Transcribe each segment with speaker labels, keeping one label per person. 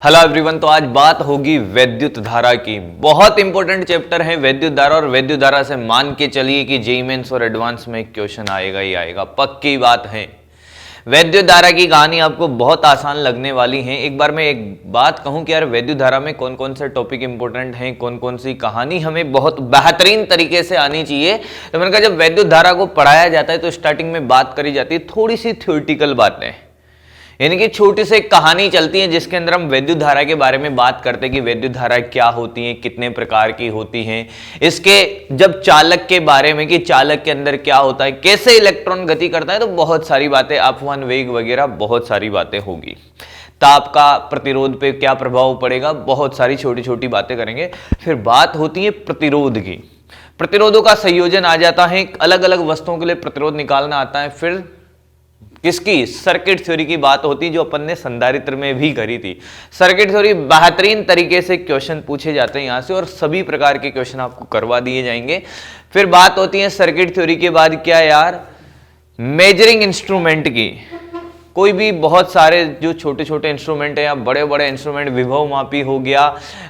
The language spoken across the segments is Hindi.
Speaker 1: Hello everyone. तो आज बात होगी वैद्युत धारा की। बहुत इंपॉर्टेंट चैप्टर है वैद्युत धारा, और वैद्युत धारा से मान के चलिए कि जेईई मेंस और एडवांस में क्वेश्चन आएगा ही आएगा, पक्की बात है। वैद्युत धारा की कहानी आपको बहुत आसान लगने वाली है। एक बार मैं एक बात कहूं कि यार वैद्युत धारा में कौन कौन से टॉपिक इंपॉर्टेंट हैं, कौन कौन सी कहानी हमें बहुत बेहतरीन तरीके से आनी चाहिए। तो मैंने कहा जब वैद्युत धारा को पढ़ाया जाता है तो स्टार्टिंग में बात करी जाती है थोड़ी सी थ्योरेटिकल बातें, यानी कि छोटी सी कहानी चलती है जिसके अंदर हम वैद्युत धारा के बारे में बात करते हैं कि वैद्युत धारा क्या होती है, कितने प्रकार की होती हैं, इसके जब चालक के बारे में कि चालक के अंदर क्या होता है, कैसे इलेक्ट्रॉन गति करता है, तो बहुत सारी बातें, अपवहन वेग वगैरह बहुत सारी बातें होगी। ताप का प्रतिरोध पे क्या प्रभाव पड़ेगा, बहुत सारी छोटी छोटी बातें करेंगे। फिर बात होती है प्रतिरोध की। प्रतिरोधों का संयोजन आ जाता है, अलग अलग वस्तुओं के लिए प्रतिरोध निकालना आता है। फिर किसकी, सर्किट थ्योरी की बात होती जो अपन ने संधारित्र में भी करी थी। सर्किट थ्योरी बेहतरीन तरीके से क्वेश्चन पूछे जाते हैं यहां से, और सभी प्रकार के क्वेश्चन आपको करवा दिए जाएंगे। फिर बात होती है सर्किट थ्योरी के बाद क्या यार, मेजरिंग इंस्ट्रूमेंट की। कोई भी बहुत सारे जो छोटे छोटे इंस्ट्रूमेंट है या बड़े बड़े इंस्ट्रूमेंट, विभव मापी हो गया,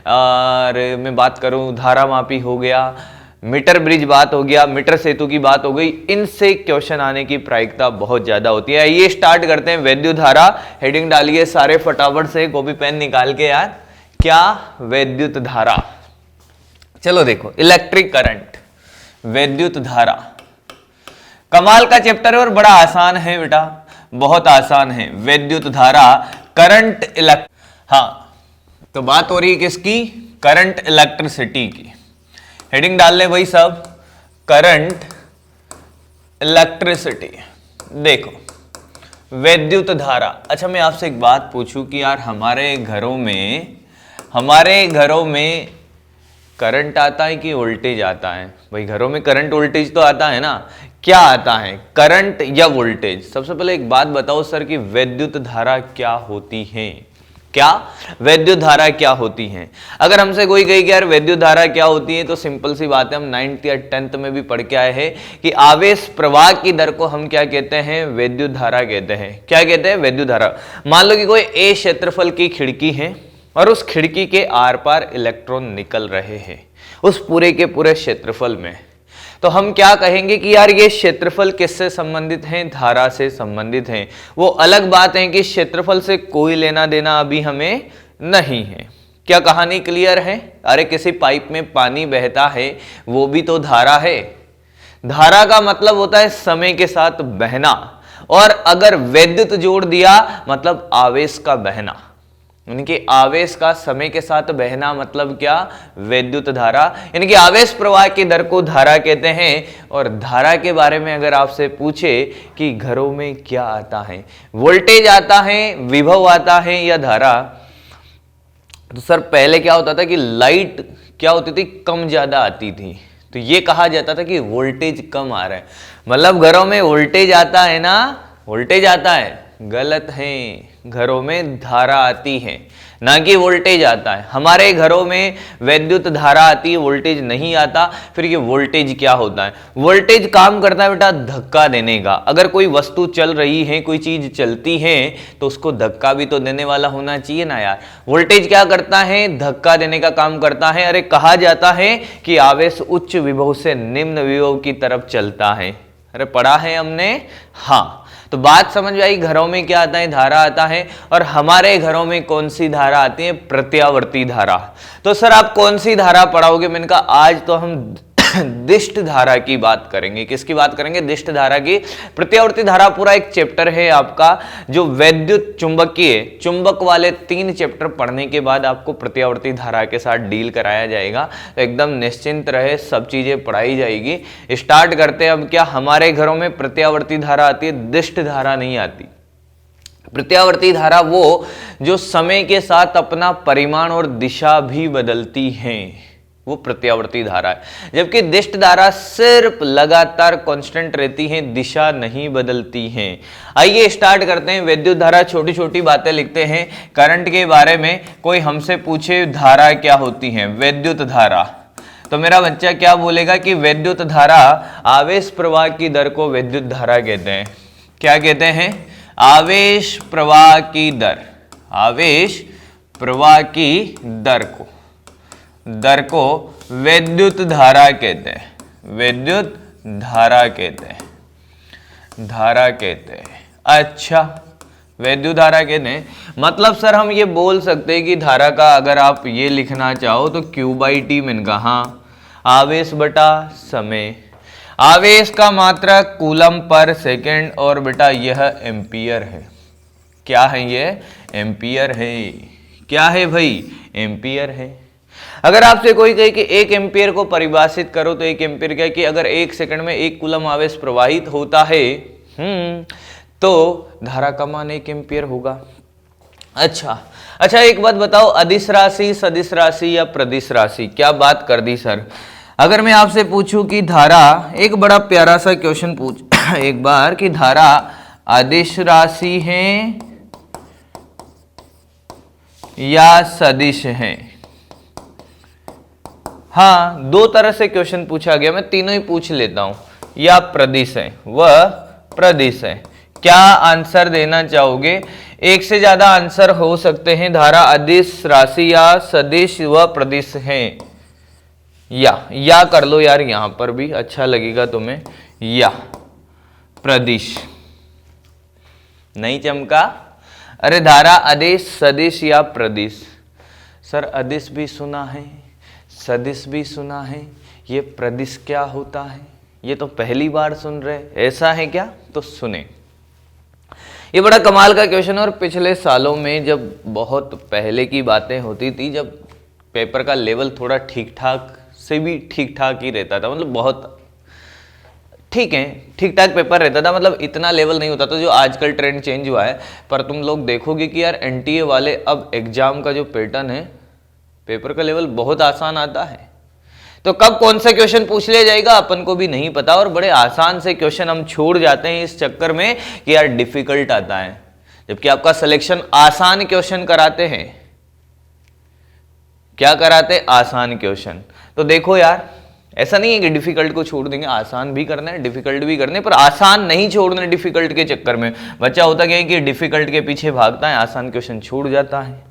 Speaker 1: और मैं बात करूं धारा मापी हो गया, मीटर ब्रिज बात हो गया, मीटर सेतु की बात हो गई, इनसे क्वेश्चन आने की प्रायिकता बहुत ज्यादा होती है। ये स्टार्ट करते हैं वैद्युत धारा। हेडिंग डालिए सारे फटाफट से, कॉपी पेन निकाल के यार। क्या वैद्युत धारा, चलो देखो, इलेक्ट्रिक करंट, वैद्युत धारा, कमाल का चैप्टर है और बड़ा आसान है बेटा, बहुत आसान है। वैद्युत धारा, करंट, हाँ, तो बात हो रही है किसकी, करंट इलेक्ट्रिसिटी की। हेडिंग डाल ले भाई सब, करंट इलेक्ट्रिसिटी। देखो वैद्युत धारा। अच्छा मैं आपसे एक बात पूछूं कि यार हमारे घरों में करंट आता है कि वोल्टेज आता है? भाई घरों में करंट वोल्टेज तो आता है ना, क्या आता है, करंट या वोल्टेज? सबसे पहले एक बात बताओ सर कि वैद्युत धारा क्या होती है, क्या वैद्युत धारा क्या होती है? अगर हमसे कोई कहे कि यार वैद्युत धारा क्या होती है, तो सिंपल सी बात है, हम 9th या 10th में भी पढ़ के आए हैं कि आवेश प्रवाह की दर को हम क्या कहते हैं, वैद्युत धारा कहते हैं। क्या कहते हैं, वैद्युत धारा। मान लो कि कोई ए क्षेत्रफल की खिड़की है और उस खिड़की के आर पार इलेक्ट्रॉन निकल रहे हैं उस पूरे के पूरे क्षेत्रफल में, तो हम क्या कहेंगे कि यार ये क्षेत्रफल किससे संबंधित है, धारा से संबंधित है। वो अलग बात है कि क्षेत्रफल से कोई लेना देना अभी हमें नहीं है। क्या कहानी क्लियर है? अरे किसी पाइप में पानी बहता है, वो भी तो धारा है। धारा का मतलब होता है समय के साथ बहना, और अगर वैद्युत जोड़ दिया मतलब आवेश का बहना, यानी कि आवेश का समय के साथ बहना मतलब क्या, वैद्युत धारा। यानी कि आवेश प्रवाह की दर को धारा कहते हैं। और धारा के बारे में अगर आपसे पूछे कि घरों में क्या आता है, वोल्टेज आता है, विभव आता है या धारा, तो सर पहले क्या होता था कि लाइट क्या होती थी, कम ज्यादा आती थी, तो ये कहा जाता था कि वोल्टेज कम आ रहा है। मतलब घरों में वोल्टेज आता है ना, वोल्टेज आता है, गलत है। घरों में धारा आती है, ना कि वोल्टेज आता है। हमारे घरों में वैद्युत धारा आती है, वोल्टेज नहीं आता। फिर ये वोल्टेज क्या होता है? वोल्टेज काम करता है बेटा धक्का देने का। अगर कोई वस्तु चल रही है, कोई चीज चलती है, तो उसको धक्का भी तो देने वाला होना चाहिए ना यार। वोल्टेज क्या करता है, धक्का देने का काम करता है। अरे कहा जाता है कि आवेश उच्च विभव से निम्न विभव की तरफ चलता है। अरे पढ़ा है हमने, हाँ। तो बात समझ में आई, घरों में क्या आता है, धारा आता है। और हमारे घरों में कौन सी धारा आती है, प्रत्यावर्ती धारा। तो सर आप कौन सी धारा पढ़ाओगे? मैंने कहा आज तो हम दिष्ट धारा की बात करेंगे। किसकी बात करेंगे? दिष्ट धारा की। प्रत्यावर्ती धारा पूरा एक चैप्टर है आपका, जो वैद्युत चुंबकीय, चुंबक वाले 3 चैप्टर पढ़ने के बाद आपको प्रत्यावर्ती धारा के साथ डील कराया जाएगा। तो एकदम निश्चिंत रहे, सब चीजें पढ़ाई जाएगी। स्टार्ट करते हैं अब। क्या हमारे घरों में प्रत्यावर्ती धारा आती है, दिष्ट धारा नहीं आती। प्रत्यावर्ती धारा वो जो समय के साथ अपना परिमाण और दिशा भी बदलती है, वो प्रत्यावर्ती धारा है। जबकि दिष्ट धारा सिर्फ लगातार कांस्टेंट रहती है, दिशा नहीं बदलती है। आइए स्टार्ट करते हैं। वैद्युत धारा, छोटी छोटी बातें लिखते हैं करंट के बारे में। कोई हमसे पूछे धारा क्या होती है, वैद्युत धारा, तो मेरा बच्चा क्या बोलेगा कि वैद्युत धारा, आवेश प्रवाह की दर को वैद्युत धारा कहते हैं। क्या कहते हैं? आवेश प्रवाह की दर, आवेश प्रवाह की दर को विद्युत धारा कहते हैं, विद्युत धारा कहते हैं, धारा कहते हैं। अच्छा, विद्युत धारा कहते हैं, मतलब सर हम ये बोल सकते हैं कि धारा का अगर आप ये लिखना चाहो तो Q/T मैंने कहा आवेश बटा समय, आवेश का मात्रक कूलम पर सेकेंड और बेटा यह एम्पियर है। क्या है ये? एम्पियर है। क्या है भाई? एम्पियर है। अगर आपसे कोई कहे कि 1 एम्पियर को परिभाषित करो तो 1 एम्पियर क्या है कि अगर 1 सेकंड में 1 कूलम आवेश प्रवाहित होता है तो धारा का मान 1 एम्पियर होगा। अच्छा, एक बात बताओ, अदिश राशि, सदिश राशि या प्रदिश राशि, क्या बात कर दी सर। अगर मैं आपसे पूछूं कि धारा, एक बड़ा प्यारा सा क्वेश्चन पूछ एक बार कि धारा अदिश राशि है या सदिश है। हाँ, 2 तरह से क्वेश्चन पूछा गया, मैं तीनों ही पूछ लेता हूं। या प्रदिश है व प्रदिश है, क्या आंसर देना चाहोगे? एक से ज्यादा आंसर हो सकते हैं। धारा अदिश राशि या सदिश व प्रदिश है। या कर लो यार, यहां पर भी अच्छा लगेगा तुम्हें। या प्रदिश नहीं चमका। अरे धारा अदिश, सदिश या प्रदिश। सर अदिश भी सुना है, सदिश भी सुना है, ये प्रदिश क्या होता है ये तो पहली बार सुन रहे, ऐसा है क्या? तो सुने, ये बड़ा कमाल का क्वेश्चन। और पिछले सालों में जब बहुत पहले की बातें होती थी, जब पेपर का लेवल थोड़ा ठीक ठाक से भी ठीक ठाक ही रहता था, मतलब बहुत ठीक है, ठीक ठाक पेपर रहता था, मतलब इतना लेवल नहीं होता था जो आजकल ट्रेंड चेंज हुआ है। पर तुम लोग देखोगे कि यार एनटीए वाले अब एग्जाम का जो पैटर्न है, पेपर का लेवल बहुत आसान आता है। तो कब कौन सा क्वेश्चन पूछ लिया जाएगा अपन को भी नहीं पता, और बड़े आसान से क्वेश्चन हम छोड़ जाते हैं इस चक्कर में कि यार डिफिकल्ट आता है, जबकि आपका सिलेक्शन आसान क्वेश्चन कराते हैं। क्या कराते? आसान क्वेश्चन। तो देखो यार, ऐसा नहीं है कि डिफिकल्ट को छोड़ देंगे, आसान भी करना है, डिफिकल्ट भी करने, पर आसान नहीं छोड़ना डिफिकल्ट के चक्कर में। बच्चा होता क्या है कि डिफिकल्ट के पीछे भागता है, आसान क्वेश्चन छोड़ जाता है,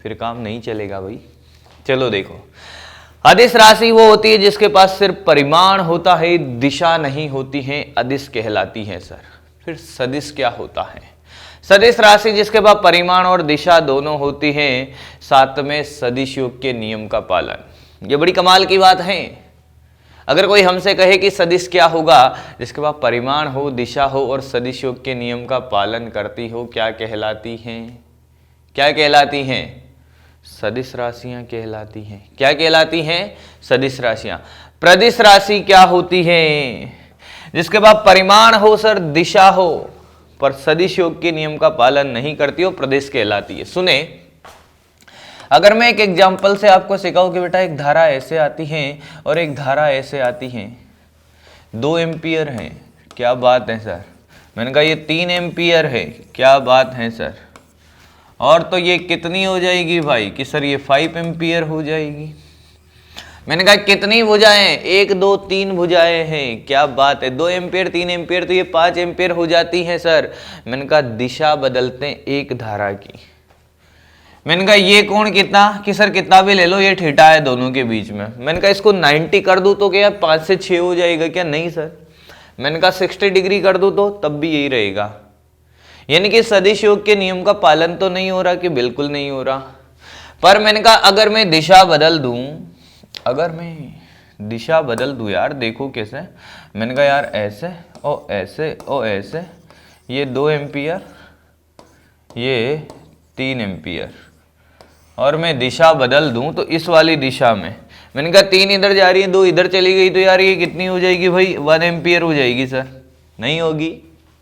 Speaker 1: फिर काम नहीं चलेगा भाई। चलो देखो, अदिश राशि वो होती है जिसके पास सिर्फ परिमाण होता है, दिशा नहीं होती है, अदिश कहलाती है सर। फिर सदिश क्या होता है? सदिश राशि जिसके पास परिमाण और दिशा दोनों होती है, साथ में सदिश योग के नियम का पालन। ये बड़ी कमाल की बात है। अगर कोई हमसे कहे कि सदिश क्या होगा, जिसके पास परिमाण हो, दिशा हो और सदिश योग के नियम का पालन करती हो, क्या कहलाती हैं? क्या कहलाती हैं? सदिश राशियां कहलाती हैं। क्या कहलाती हैं? सदिश राशियां। प्रदिश राशि क्या होती है? जिसके पास परिमाण हो सर, दिशा हो, पर सदिश योग के नियम का पालन नहीं करती हो, प्रदिश कहलाती है। सुने, अगर मैं एक एग्जाम्पल से आपको सिखाऊं कि बेटा एक धारा ऐसे आती है और एक धारा ऐसे आती है, 2 एम्पियर है, क्या बात है सर। मैंने कहा ये 3 एम्पियर है, क्या बात है सर। और तो ये कितनी हो जाएगी भाई कि सर ये 5 एम्पियर हो जाएगी। मैंने कहा कितनी भुजाएं? 1 2 3 भुजाएं हैं, क्या बात है। 2 एम्पियर 3 एम्पियर तो ये 5 एम्पियर हो जाती है सर। मैंने कहा दिशा बदलते हैं एक धारा की। मैंने कहा ये कोण कितना कि सर कितना भी ले लो, ये थीटा है दोनों के बीच में। मैंने कहा इसको 90 कर दूं तो क्या 5 से 6 हो जाएगा क्या? नहीं सर। मैंने कहा 60 डिग्री कर दूं तो तब भी यही रहेगा। यानी कि सदिश योग के नियम का पालन तो नहीं हो रहा कि बिल्कुल नहीं हो रहा। पर मैंने कहा अगर मैं दिशा बदल दूं, अगर मैं दिशा बदल दूं यार, देखो कैसे। मैंने कहा यार ऐसे और ऐसे और ऐसे, ये 2 एम्पियर, ये 3 एम्पियर, और मैं दिशा बदल दूं तो इस वाली दिशा में, मैंने कहा 3 इधर जा रही है, 2 इधर चली गई, तो यार ये कितनी हो जाएगी भाई? 1 एम्पियर हो जाएगी सर। नहीं होगी?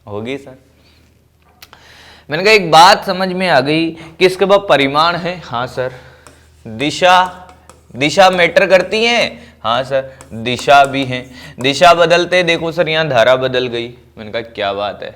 Speaker 1: होगी सर। मैंने कहा एक बात समझ में आ गई कि इसके बाद परिमाण है। हाँ सर। दिशा मैटर करती है। हाँ सर, दिशा भी है। दिशा बदलते देखो सर, यहाँ धारा बदल गई। मैंने कहा क्या बात है।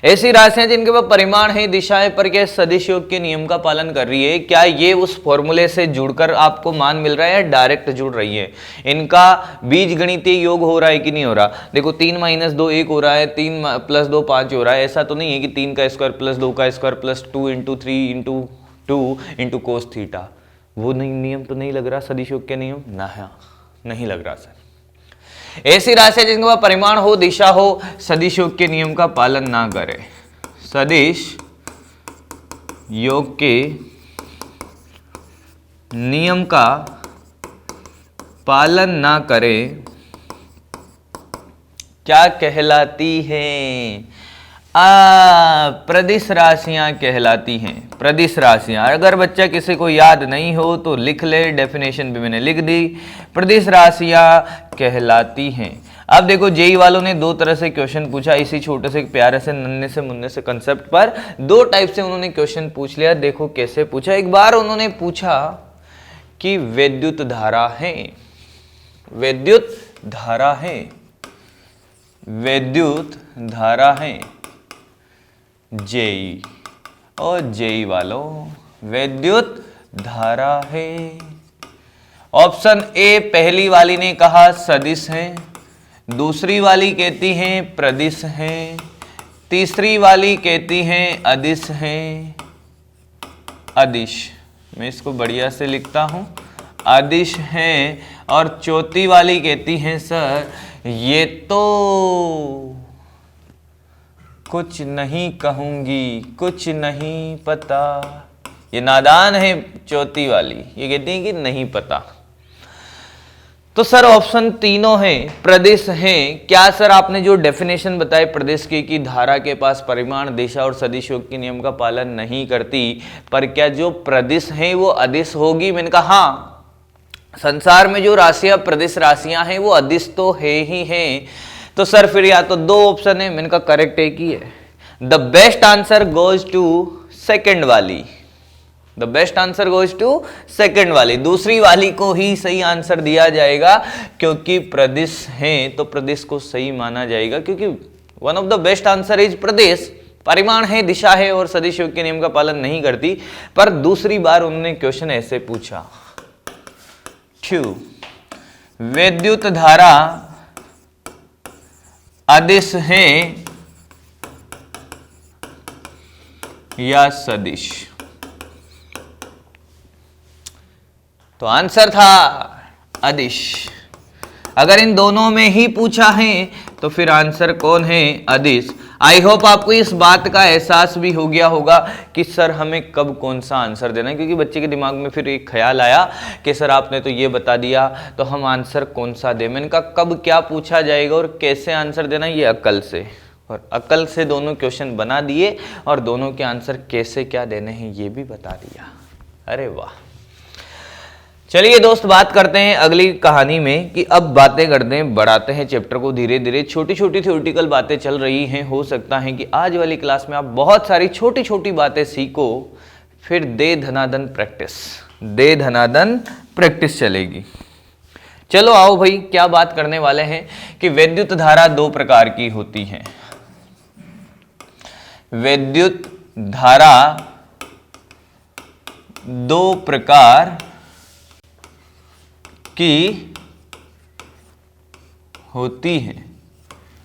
Speaker 1: ऐसी राशियां जिनके पास परिमाण है, दिशा है, पर क्या सदिश योग के नियम का पालन कर रही है? क्या ये उस फॉर्मूले से जुड़कर आपको मान मिल रहा है या डायरेक्ट जुड़ रही है? इनका बीज गणितीय योग हो रहा है कि नहीं हो रहा? देखो 3 - 2 1 हो रहा है, 3 + 2 5 हो रहा है। ऐसा तो नहीं है कि 3 का स्क्वायर + 2 का स्क्वायर + 2 × 3 × 2 इंटू कोस थीटा। वो नियम तो नहीं लग रहा, सदिश योग के नियम ना, नहीं लग रहा सर। ऐसी राशि जिनके पास परिमाण हो, दिशा हो, सदिश योग के नियम का पालन ना करे, सदिश योग के नियम का पालन ना करे, क्या कहलाती हैं? प्रदिश राशियां कहलाती हैं। प्रदिश राशियां, अगर बच्चा किसी को याद नहीं हो तो लिख ले, डेफिनेशन भी मैंने लिख दी। प्रदिश राशियां कहलाती हैं। अब देखो जेई वालों ने दो तरह से क्वेश्चन पूछा, इसी छोटे से प्यारे से नन्हे से मुन्ने से कंसेप्ट पर दो टाइप से उन्होंने क्वेश्चन पूछ लिया। देखो कैसे पूछा। एक बार उन्होंने पूछा कि विद्युत धारा है, विद्युत धारा है, विद्युत धारा है जेई, और जेई वालों विद्युत धारा है। ऑप्शन ए पहली वाली ने कहा सदिश है, दूसरी वाली कहती हैं प्रदिश है, तीसरी वाली कहती हैं अदिश है, अदिश, मैं इसको बढ़िया से लिखता हूं, अदिश है, और चौथी वाली कहती हैं सर ये तो कुछ नहीं कहूंगी, कुछ नहीं पता। ये नादान है चौथी वाली, ये कहती हैं कि नहीं पता। तो सर ऑप्शन तीनों हैं, प्रदेश हैं। क्या सर आपने जो डेफिनेशन बताई प्रदेश की कि धारा के पास परिमाण, दिशा और सदिश योग के नियम का पालन नहीं करती, पर क्या जो प्रदेश हैं वो अदिश होगी? मैंने कहा हाँ, संसार में जो राशियां प्रदेश राशियां हैं वो अदिश तो है ही हैं। तो सर फिर या तो दो ऑप्शन है, मैंने कहा करेक्ट एक ही है। The best answer goes to second वाली, the best answer goes to second वाली, दूसरी वाली को ही सही आंसर दिया जाएगा, क्योंकि प्रदेश हैं तो प्रदेश को सही माना जाएगा, क्योंकि one of the best answer is प्रदेश, परिमाण है, दिशा है और सदिश योग के नियम का पालन नहीं करती। पर दूसरी बार उन्होंने क्वेश्चन ऐसे पूछा, विद्युत धारा अदिश है या सदिश? तो आंसर था अदिश। अगर इन दोनों में ही पूछा है तो फिर आंसर कौन है? अदिश। आई होप आपको इस बात का एहसास भी हो गया होगा कि सर हमें कब कौन सा आंसर देना है, क्योंकि बच्चे के दिमाग में फिर एक ख्याल आया कि सर आपने तो ये बता दिया तो हम आंसर कौन सा दें। मैंने कहा कब क्या पूछा जाएगा और कैसे आंसर देना, ये अकल से, और अकल से दोनों क्वेश्चन बना दिए और दोनों के आंसर कैसे क्या देने हैं ये भी बता दिया। अरे वाह। चलिए दोस्त बात करते हैं अगली कहानी में कि अब बातें करते हैं, बढ़ाते हैं चैप्टर को धीरे धीरे। छोटी छोटी थ्योरेटिकल बातें चल रही हैं, हो सकता है कि आज वाली क्लास में आप बहुत सारी छोटी छोटी बातें सीखो, फिर दे धनाधन प्रैक्टिस, दे धनाधन प्रैक्टिस चलेगी। चलो आओ भाई, क्या बात करने वाले हैं कि विद्युत धारा दो प्रकार की होती है। विद्युत धारा दो प्रकार की होती है।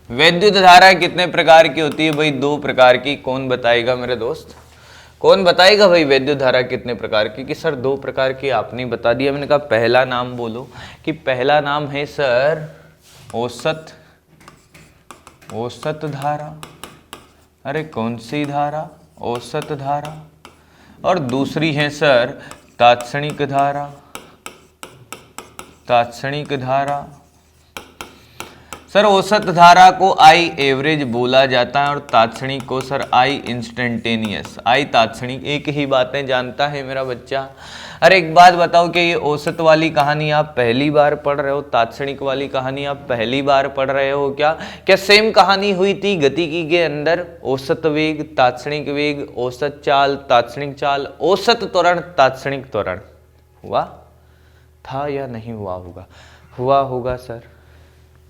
Speaker 1: विद्युत धारा कितने प्रकार की होती है भाई? दो प्रकार की। कौन बताएगा मेरे दोस्त, कौन बताएगा भाई विद्युत धारा कितने प्रकार की? कि सर दो प्रकार की आपने बता दिया। मैंने कहा पहला नाम बोलो, कि पहला नाम है सर औसत, औसत धारा। अरे कौन सी धारा? औसत धारा। और दूसरी है सर तात्क्षणिक धारा, तात्क्षणिक धारा। सर औसत धारा को आई एवरेज बोला जाता है और तात्क्षणिक को सर आई इंस्टेंटेनियस। आई तात्क्षणिक एक ही बातें जानता है मेरा बच्चा। अरे एक बात बताओ कि ये औसत वाली कहानी आप पहली बार पढ़ रहे हो, तात्क्षणिक वाली कहानी आप पहली बार पढ़ रहे हो क्या? क्या सेम कहानी हुई थी गतिकी के अंदर? औसत वेग, तात्क्षणिक वेग, औसत चाल, तात्क्षणिक चाल, औसत त्वरण, तात्क्षणिक त्वरण हुआ था या नहीं हुआ होगा? हुआ होगा सर,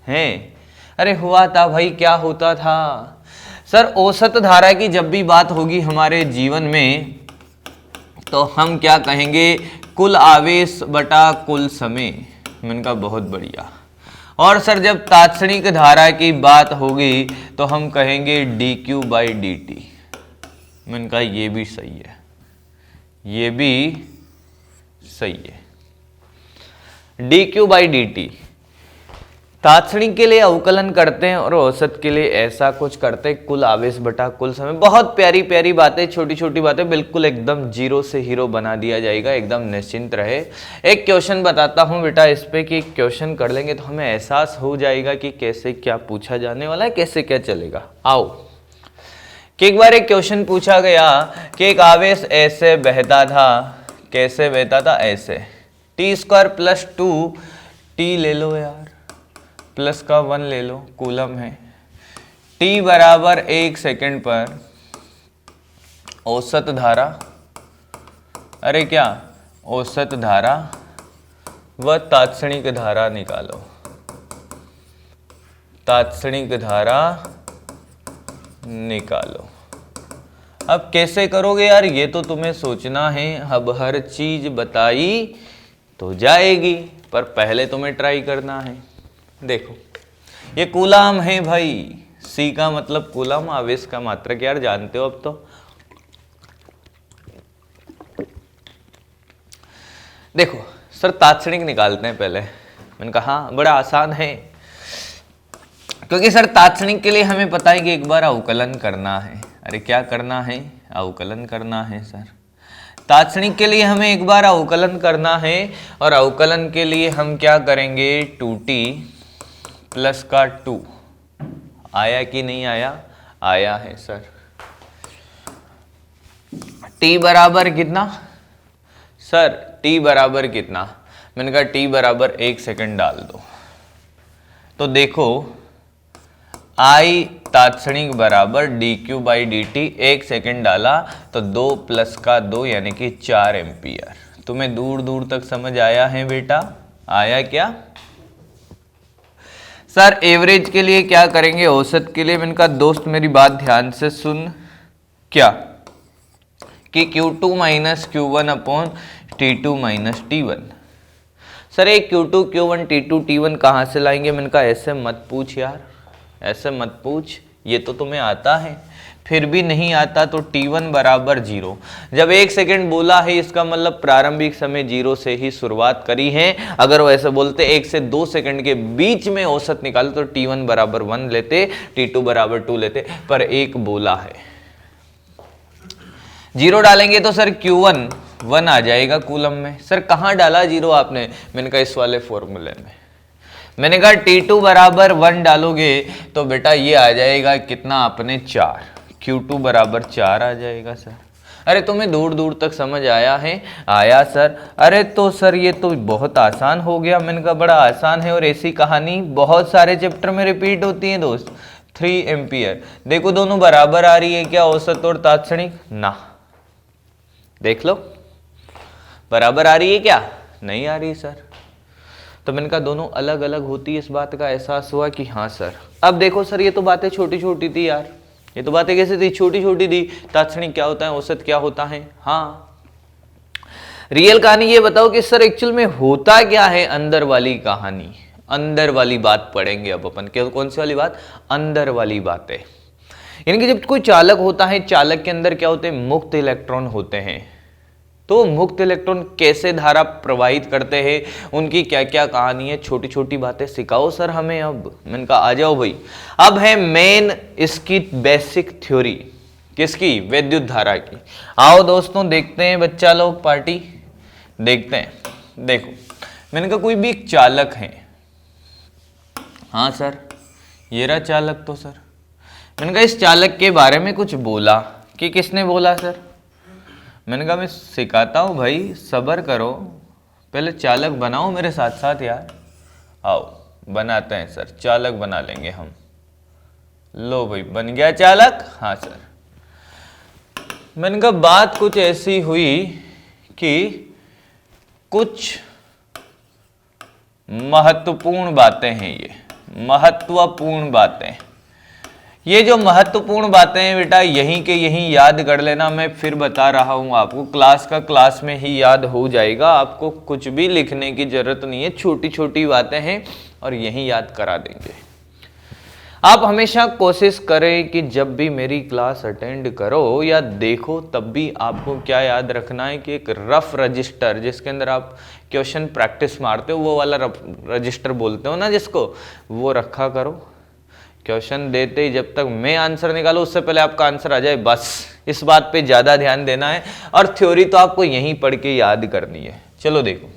Speaker 1: हैं? अरे हुआ था भाई। क्या होता था सर? औसत धारा की जब भी बात होगी हमारे जीवन में तो हम क्या कहेंगे? कुल आवेश बटा कुल समय। मैंने कहा बहुत बढ़िया। और सर जब तात्क्षणिक धारा की बात होगी तो हम कहेंगे dq/dt। मैंने कहा ये भी सही है, ये भी सही है। dq/dt तात्क्षणिक के लिए अवकलन करते हैं और औसत के लिए ऐसा कुछ करते हैं, कुल आवेश बटा कुल समय। बहुत प्यारी प्यारी बातें, छोटी छोटी बातें, बिल्कुल एकदम जीरो से हीरो बना दिया जाएगा, एकदम निश्चिंत रहे। एक क्वेश्चन बताता हूं बेटा इस पे कि क्वेश्चन कर लेंगे तो हमें एहसास हो जाएगा कि कैसे क्या पूछा जाने वाला है, कैसे क्या चलेगा। आओ कि एक बार एक क्वेश्चन पूछा गया कि एक आवेश ऐसे बहता था, कैसे बहता था, ऐसे t² + 2t ले लो यार, प्लस का 1 ले लो, कूलम है। t बराबर 1 सेकंड पर औसत धारा, अरे क्या औसत धारा व तात्क्षणिक धारा निकालो। तात्क्षणिक धारा निकालो। अब कैसे करोगे यार, ये तो तुम्हें सोचना है। अब हर चीज बताई तो जाएगी, पर पहले तुम्हें ट्राई करना है। देखो ये कूलम है भाई, C का मतलब कूलम, आवेश का मात्रक यार जानते हो अब तो। देखो सर तात्क्षणिक निकालते हैं पहले। मैंने कहा हाँ बड़ा आसान है, क्योंकि सर तात्क्षणिक के लिए हमें पता है कि एक बार अवकलन करना है। अरे क्या करना है, अवकलन करना है सर। तात्क्षणिक के लिए हमें एक बार अवकलन करना है, और अवकलन के लिए हम क्या करेंगे, 2t प्लस का 2। आया कि नहीं आया, आया है सर। t बराबर कितना सर, t बराबर कितना, मैंने कहा t बराबर 1 सेकंड डाल दो। तो देखो I तात्क्षणिक बराबर dq/dt, 1 सेकंड डाला तो 2 प्लस का 2 यानी कि 4 एम्पियर। तुम्हें दूर दूर तक समझ आया है बेटा, आया क्या सर। एवरेज के लिए क्या करेंगे, औसत के लिए। मैंने कहा दोस्त मेरी बात ध्यान से सुन, क्या कि Q2 - Q1 upon T2 - T1। Sir एक Q2 Q1 T2 T1 कहाँ से लाएंगे। मैंने कहा ऐसे मत पूछ यार, ऐसे मत पूछ, ये तो तुम्हें आता है। फिर भी नहीं आता तो T1 बराबर 0। जब 1 सेकंड बोला है इसका मतलब प्रारंभिक समय 0 से ही शुरुआत करी है। अगर वो ऐसे बोलते 1 से 2 सेकंड के बीच में औसत निकालो तो T1 बराबर 1 लेते, T2 बराबर 2 लेते, पर एक बोला है 0 डालेंगे तो सर Q1 1 आ जाएगा कूलम में। सर कहाँ डाला 0 आपने, मैंने कहा इस वाले फॉर्मूले में। मैंने कहा T2 बराबर 1 डालोगे तो बेटा ये आ जाएगा कितना अपने 4, Q2 बराबर 4 आ जाएगा सर। अरे तुम्हें दूर दूर तक समझ आया है, आया सर। अरे तो सर ये तो बहुत आसान हो गया। मैंने कहा बड़ा आसान है, और ऐसी कहानी बहुत सारे चैप्टर में रिपीट होती है दोस्त। 3 एम्पियर, देखो दोनों बराबर आ रही है क्या, औसत और तात्क्षणिक, ना देख लो बराबर आ रही है क्या, नहीं आ रही सर। तो मैंने कहा दोनों अलग अलग होती है, इस बात का एहसास हुआ कि हाँ सर। अब देखो सर ये तो बातें छोटी छोटी थी यार, ये तो बातें कैसे थी, छोटी छोटी थी। तात्क्षणिक क्या होता है, औसत क्या होता है, हाँ। रियल कहानी ये बताओ कि सर एक्चुअल में होता क्या है, अंदर वाली कहानी, अंदर वाली बात पढ़ेंगे अब अपन। कौन सी वाली बात, अंदर वाली बातें। यानी कि जब कोई चालक होता है, चालक के अंदर क्या होते हैं, मुक्त इलेक्ट्रॉन होते हैं। तो मुक्त इलेक्ट्रॉन कैसे धारा प्रवाहित करते हैं, उनकी क्या क्या कहानी है, छोटी छोटी बातें सिखाओ सर हमें। अब मैंने कहा आ जाओ भाई। अब है मेन इसकी बेसिक थ्योरी, किसकी, विद्युत धारा की। आओ दोस्तों देखते हैं, बच्चा लोग पार्टी देखते हैं। देखो मैंने कहा कोई भी एक चालक है, हाँ सर ये रहा चालक। तो सर मैंने कहा इस चालक के बारे में कुछ बोला, कि किसने बोला सर। मैंने कहा मैं सिखाता हूँ भाई, सब्र करो, पहले चालक बनाओ मेरे साथ साथ यार। आओ बनाते हैं सर, चालक बना लेंगे हम। लो भाई बन गया चालक, हाँ सर। मैंने कहा बात कुछ ऐसी हुई कि कुछ महत्वपूर्ण बातें हैं, ये महत्वपूर्ण बातें। ये जो महत्वपूर्ण बातें हैं बेटा यहीं के यहीं याद कर लेना। मैं फिर बता रहा हूं आपको, क्लास का क्लास में ही याद हो जाएगा, आपको कुछ भी लिखने की जरूरत नहीं है, छोटी छोटी बातें हैं और यहीं याद करा देंगे। आप हमेशा कोशिश करें कि जब भी मेरी क्लास अटेंड करो या देखो तब भी आपको क्या याद रखना है कि एक रफ रजिस्टर जिसके अंदर आप क्वेश्चन प्रैक्टिस मारते हो, वो वाला रजिस्टर बोलते हो ना जिसको, वो रखा करो। क्वेश्चन देते ही जब तक मैं आंसर निकालूं उससे पहले आपका आंसर आ जाए, बस इस बात पे ज़्यादा ध्यान देना है। और थ्योरी तो आपको यहीं पढ़ के याद करनी है। चलो देखो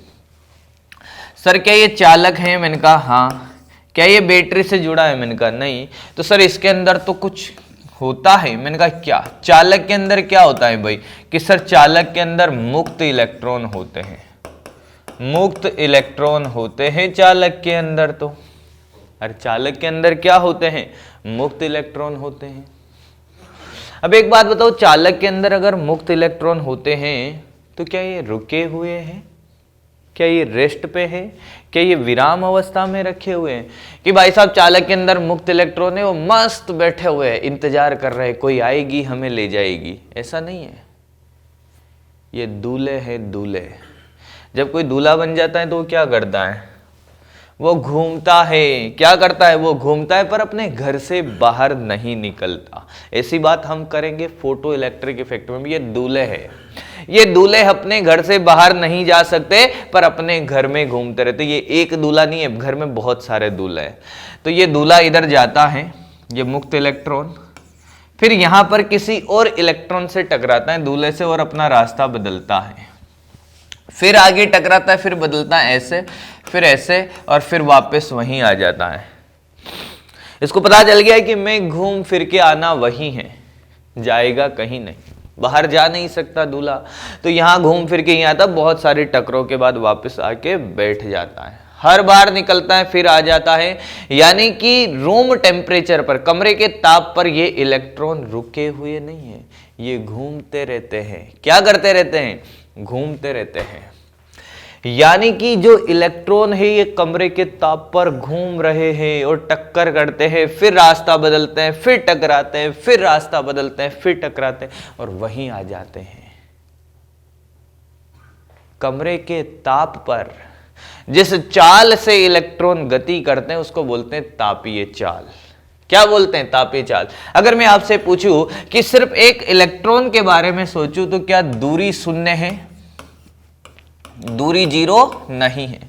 Speaker 1: सर, क्या ये चालक है? मैंने कहा हाँ। क्या ये बैटरी से जुड़ा है? मैंने कहा नहीं। तो सर इसके अंदर तो कुछ होता है। मैंने कहा क्या? चालक के अंदर क्या होता है भाई? कि सर चालक के अंदर मुक्त इलेक्ट्रॉन होते हैं, मुक्त इलेक्ट्रॉन होते हैं चालक के अंदर। तो अरे चालक के अंदर क्या होते हैं? मुक्त इलेक्ट्रॉन होते हैं। अब एक बात बताओ, चालक के अंदर अगर मुक्त इलेक्ट्रॉन होते हैं तो क्या ये रुके हुए हैं? क्या ये रेस्ट पे है? क्या ये विराम अवस्था में रखे हुए हैं कि भाई साहब चालक के अंदर मुक्त इलेक्ट्रॉन है, वो मस्त बैठे हुए हैं, इंतजार कर रहे हैं कोई आएगी हमें ले जाएगी? ऐसा नहीं है। ये दूल्हे है, दूल्हे। जब कोई दूल्हा बन जाता है तो वो क्या करता है? वो घूमता है। क्या करता है? वो घूमता है, पर अपने घर से बाहर नहीं निकलता। ऐसी बात हम करेंगे फोटो इलेक्ट्रिक इफेक्ट में भी। ये दूल्हे है, ये दूल्हे अपने घर से बाहर नहीं जा सकते पर अपने घर में घूमते रहते। ये एक दूल्हा नहीं है, घर में बहुत सारे दूल्हे हैं। तो ये दूल्हा इधर जाता है, ये मुक्त इलेक्ट्रॉन, फिर यहां पर किसी और इलेक्ट्रॉन से टकराता है दूल्हे से और अपना रास्ता बदलता है, फिर आगे टकराता है, फिर बदलता है ऐसे, फिर ऐसे, और फिर वापस वहीं आ जाता है। इसको पता चल गया है कि मैं घूम फिर के आना वही है, जाएगा कहीं नहीं, बाहर जा नहीं सकता दूल्हा। तो यहां घूम फिर के ही आता, बहुत सारी टकरों के बाद वापस आके बैठ जाता है। हर बार निकलता है फिर आ जाता है। यानी कि रूम टेम्परेचर पर, कमरे के ताप पर ये इलेक्ट्रॉन रुके हुए नहीं है, ये घूमते रहते हैं। क्या करते रहते हैं? घूमते रहते हैं। यानी कि जो इलेक्ट्रॉन है ये कमरे के ताप पर घूम रहे हैं और टक्कर करते हैं, फिर रास्ता बदलते हैं, फिर टकराते हैं, फिर रास्ता बदलते हैं, फिर टकराते हैं और वहीं आ जाते हैं। कमरे के ताप पर जिस चाल से इलेक्ट्रॉन गति करते हैं उसको बोलते हैं तापीय चाल। क्या बोलते हैं? तापीय चाल। अगर मैं आपसे पूछूं कि सिर्फ एक इलेक्ट्रॉन के बारे में सोचूं तो क्या दूरी शून्य है? दूरी जीरो नहीं है,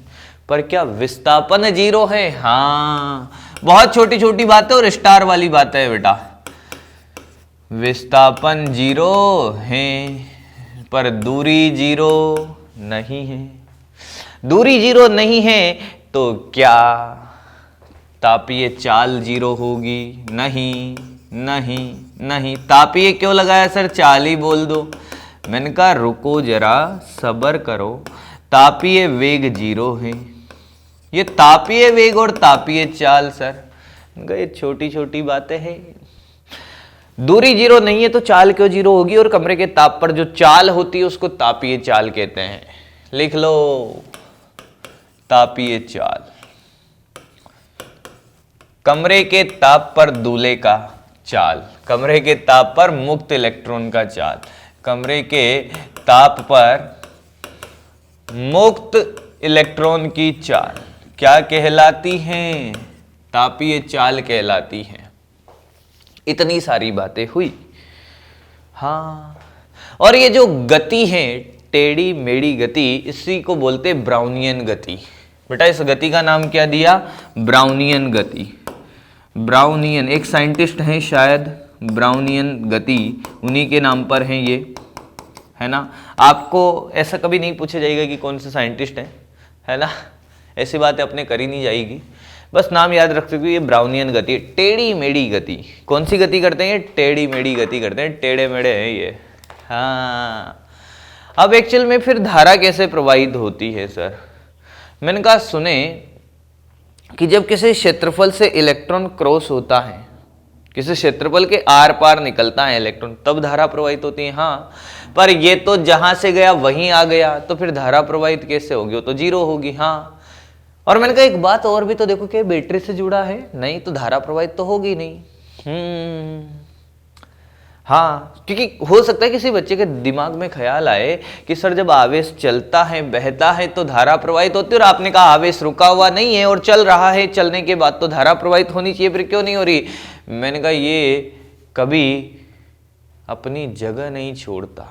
Speaker 1: पर क्या विस्थापन जीरो है? हाँ, बहुत छोटी छोटी बातें और स्टार वाली बातें है बेटा। विस्थापन जीरो है पर दूरी जीरो नहीं है। दूरी जीरो नहीं है तो क्या तापीय चाल जीरो होगी? नहीं नहीं नहीं। तापीय क्यों लगाया सर? चाल ही बोल दो। मैंने कहा रुको जरा, सब्र करो। तापीय वेग जीरो है। ये तापीय वेग और तापीय चाल सर, ये छोटी छोटी बातें हैं। दूरी जीरो नहीं है तो चाल क्यों जीरो होगी? और कमरे के ताप पर जो चाल होती है उसको तापीय चाल कहते हैं। लिख लो, तापीय चाल। कमरे के ताप पर दूल्हे का चाल, कमरे के ताप पर मुक्त इलेक्ट्रॉन का चाल, कमरे के ताप पर मुक्त इलेक्ट्रॉन की चाल क्या कहलाती है? तापीय चाल कहलाती है। इतनी सारी बातें हुई। हाँ, और ये जो गति है टेढ़ी मेढ़ी गति, इसी को बोलते ब्राउनियन गति। बेटा इस गति का नाम क्या दिया? ब्राउनियन गति। ब्राउनियन एक साइंटिस्ट हैं शायद, ब्राउनियन गति उन्हीं के नाम पर हैं ये, है ना। आपको ऐसा कभी नहीं पूछा जाएगा कि कौन से साइंटिस्ट हैं, है ना। ऐसी बातें अपने करी नहीं जाएगी, बस नाम याद रख सकते हो। ये ब्राउनियन गति, टेढ़ी मेढ़ी गति। कौन सी गति करते हैं? टेढ़ी मेढ़ी गति करते हैं, टेढ़े मेढ़े हैं ये। हाँ, अब एक्चुअल में फिर धारा कैसे प्रवाहित होती है सर? मैंने कहा सुने कि जब किसी क्षेत्रफल से इलेक्ट्रॉन क्रॉस होता है, किसी क्षेत्रफल के आर पार निकलता है इलेक्ट्रॉन, तब धारा प्रवाहित होती है। हाँ, पर ये तो जहां से गया वहीं आ गया, तो फिर धारा प्रवाहित कैसे होगी? वो तो जीरो होगी। हाँ, और मैंने कहा एक बात और भी तो देखो, कि बैटरी से जुड़ा है, नहीं तो धारा प्रवाहित तो होगी नहीं। हाँ, क्योंकि हो सकता है किसी बच्चे के दिमाग में ख्याल आए कि सर जब आवेश चलता है, बहता है तो धारा प्रवाहित होती है, और आपने कहा आवेश रुका हुआ नहीं है और चल रहा है, चलने के बाद तो धारा प्रवाहित होनी चाहिए, फिर क्यों नहीं हो रही? मैंने कहा ये कभी अपनी जगह नहीं छोड़ता,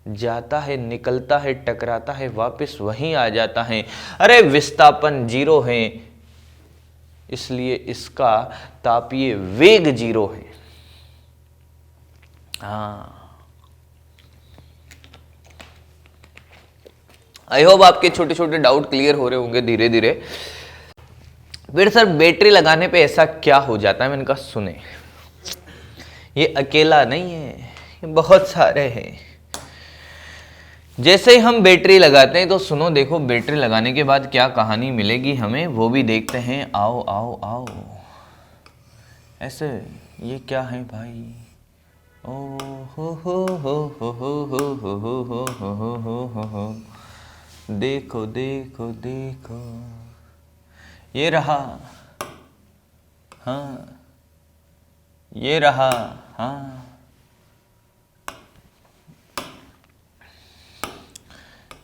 Speaker 1: जाता है, निकलता है, टकराता है, वापस वहीं आ जाता है। अरे विस्थापन 0 है, इसलिए इसका तापीय वेग 0 है। हाँ, आई होप आपके छोटे छोटे डाउट क्लियर हो रहे होंगे धीरे धीरे। फिर सर बैटरी लगाने पे ऐसा क्या हो जाता है? मैंने कहा सुने, ये अकेला नहीं है, ये बहुत सारे हैं। जैसे ही हम बैटरी लगाते हैं तो सुनो, देखो बैटरी लगाने के बाद क्या कहानी मिलेगी हमें, वो भी देखते हैं। आओ आओ आओ, ऐसे ये क्या है भाई? ओ हो, देखो देखो देखो, ये रहा, हाँ ये रहा, हाँ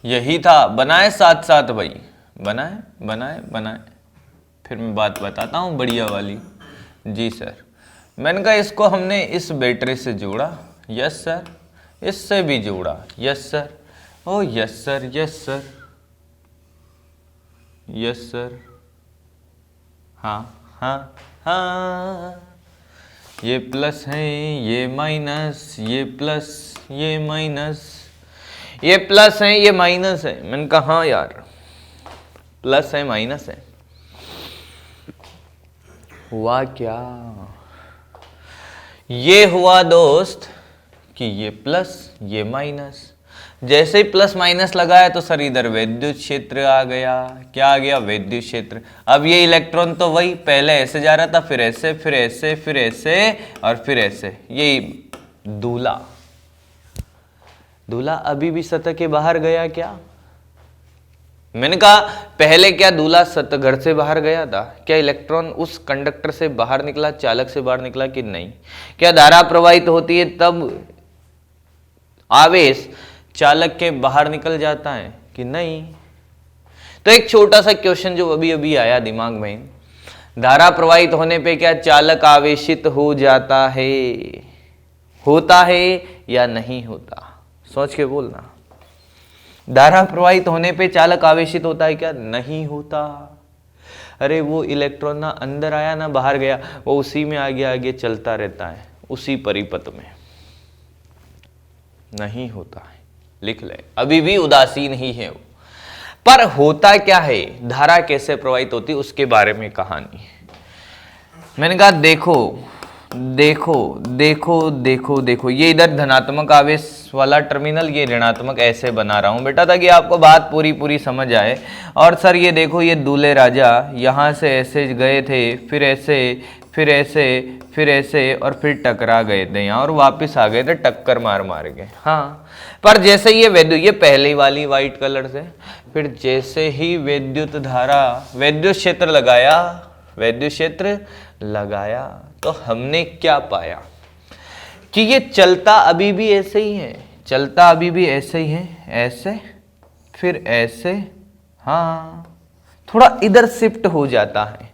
Speaker 1: यही था। बनाए साथ साथ भाई, बनाए बनाए बनाए। फिर मैं बात बताता हूँ बढ़िया वाली। जी सर, मैंने कहा इसको हमने इस बैटरी से जोड़ा, यस सर, इससे भी जोड़ा, यस सर, ओ yes sir, yes sir, yes sir, हाँ हाँ हाँ, ये प्लस है, ये माइनस, ये प्लस, ये माइनस, ये प्लस है, ये माइनस है। मैंने कहा हाँ यार, प्लस है माइनस है। हुआ क्या? ये हुआ दोस्त कि ये प्लस, ये माइनस, जैसे ही प्लस माइनस लगाया तो सर इधर विद्युत क्षेत्र आ गया। क्या आ गया? विद्युत क्षेत्र। अब ये इलेक्ट्रॉन तो वही पहले ऐसे जा रहा था, फिर ऐसे, फिर ऐसे, फिर ऐसे और फिर ऐसे। ये दूल्हा, दूल्हा अभी भी सतह के बाहर गया क्या? मैंने कहा पहले क्या दूल्हा सतह घर से बाहर गया था? क्या इलेक्ट्रॉन उस कंडक्टर से बाहर निकला, चालक से बाहर निकला कि नहीं? क्या धारा प्रवाहित होती है तब आवेश चालक के बाहर निकल जाता है कि नहीं? तो एक छोटा सा क्वेश्चन जो अभी अभी आया दिमाग में, धारा प्रवाहित होने पे क्या चालक आवेशित हो जाता है, होता है या नहीं होता? सोच के बोलना। धारा प्रवाहित होने पे चालक आवेशित होता है क्या? नहीं होता। अरे वो इलेक्ट्रॉन ना अंदर आया ना बाहर गया, वो उसी में आगे आगे चलता रहता है, उसी परिपथ में। नहीं होता है, लिख ले, अभी भी उदासीन ही है वो। पर होता क्या है, धारा कैसे प्रवाहित होती है, उसके बारे में कहानी। मैंने कहा देखो देखो देखो देखो देखो, ये इधर धनात्मक आवेश वाला टर्मिनल, ये ऋणात्मक ऐसे बना रहा हूं बेटा ताकि आपको बात पूरी पूरी समझ आए। और सर ये देखो, ये दूल्हे राजा यहां से ऐसे गए थे, फिर ऐसे, फिर ऐसे, फिर ऐसे और फिर टकरा गए थे यहाँ और वापस आ गए थे टक्कर मार मार के। हाँ, पर जैसे ये विद्युत, ये पहले वाली व्हाइट कलर से, फिर जैसे ही विद्युत धारा, विद्युत क्षेत्र लगाया, विद्युत क्षेत्र लगाया तो हमने क्या पाया कि ये चलता अभी भी ऐसे ही है, चलता अभी भी ऐसे ही है, ऐसे फिर ऐसे, हाँ थोड़ा इधर शिफ्ट हो जाता है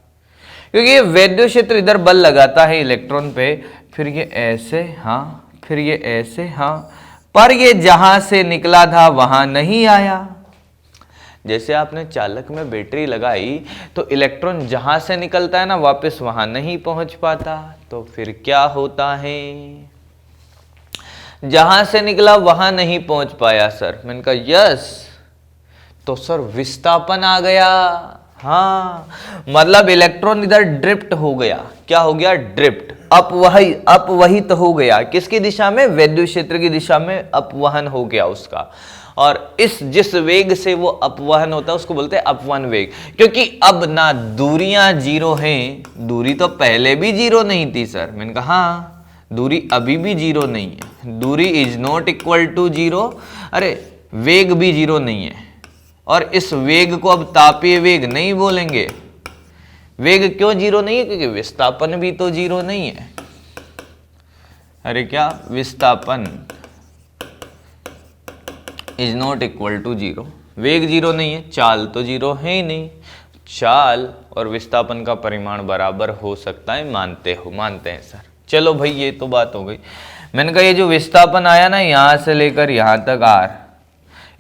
Speaker 1: क्योंकि ये विद्युत क्षेत्र इधर बल लगाता है इलेक्ट्रॉन पे, फिर ये ऐसे, हाँ फिर ये ऐसे, हाँ, पर ये जहां से निकला था वहां नहीं आया। जैसे आपने चालक में बैटरी लगाई तो इलेक्ट्रॉन जहां से निकलता है ना वापस वहां नहीं पहुंच पाता, तो फिर क्या होता है? जहां से निकला वहां नहीं पहुंच पाया सर। मैंने कहा यस, तो सर विस्थापन आ गया। हाँ, मतलब इलेक्ट्रॉन इधर ड्रिफ्ट हो गया। क्या हो गया? ड्रिफ्ट, अपवहित हो गया। किसकी दिशा में? विद्युत क्षेत्र की दिशा में अपवहन हो गया उसका। और इस जिस वेग से वो अपवहन होता है उसको बोलते हैं अपवहन वेग। क्योंकि अब ना दूरियां जीरो हैं, दूरी तो पहले भी जीरो नहीं थी सर। मैंने कहा हाँ, दूरी अभी भी जीरो नहीं है, दूरी is not equal to zero. अरे वेग भी जीरो नहीं है, और इस वेग को अब तापीय वेग नहीं बोलेंगे। वेग क्यों जीरो नहीं है? क्योंकि विस्थापन भी तो जीरो नहीं है। अरे क्या, विस्थापन is not equal to zero. वेग जीरो नहीं है, चाल तो जीरो है ही नहीं। चाल और विस्थापन का परिमाण बराबर हो सकता है, मानते हैं सर। चलो भाई ये तो बात हो गई। मैंने कहा ये जो विस्थापन आया ना यहां से लेकर यहां तक आर,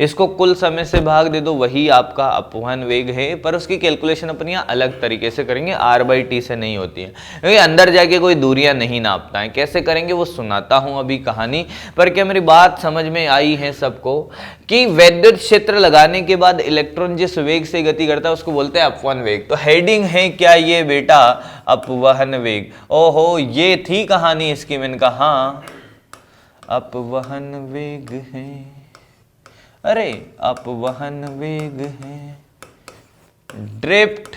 Speaker 1: इसको कुल समय से भाग दे दो, वही आपका अपवहन वेग है। पर उसकी कैलकुलेशन अपन यहाँ अलग तरीके से करेंगे, R/T से नहीं होती है, क्योंकि अंदर जाके कोई दूरियां नहीं नापता है। कैसे करेंगे वो सुनाता हूं अभी कहानी। पर क्या मेरी बात समझ में आई है सबको कि वैद्युत क्षेत्र लगाने के बाद इलेक्ट्रॉन जिस वेग से गति करता है उसको बोलते हैं अपवहन वेग। तो हेडिंग है क्या ये बेटा, अपवहन वेग। ओहो ये थी कहानी इसकी। मैंने कहा हाँ अपवहन वेग है, अरे अपवहन वेग है, ड्रिफ्ट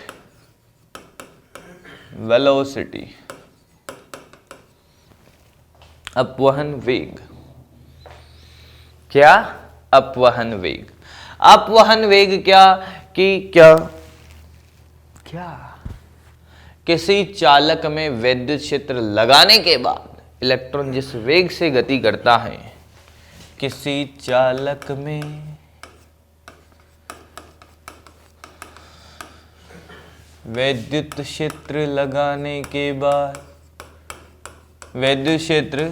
Speaker 1: वेलोसिटी, अपवहन वेग। क्या, अपवहन वेग। अपवहन वेग क्या कि क्या किसी चालक में वैद्युत क्षेत्र लगाने के बाद इलेक्ट्रॉन जिस वेग से गति करता है, किसी चालक में वैद्युत क्षेत्र लगाने के बाद, वैद्युत क्षेत्र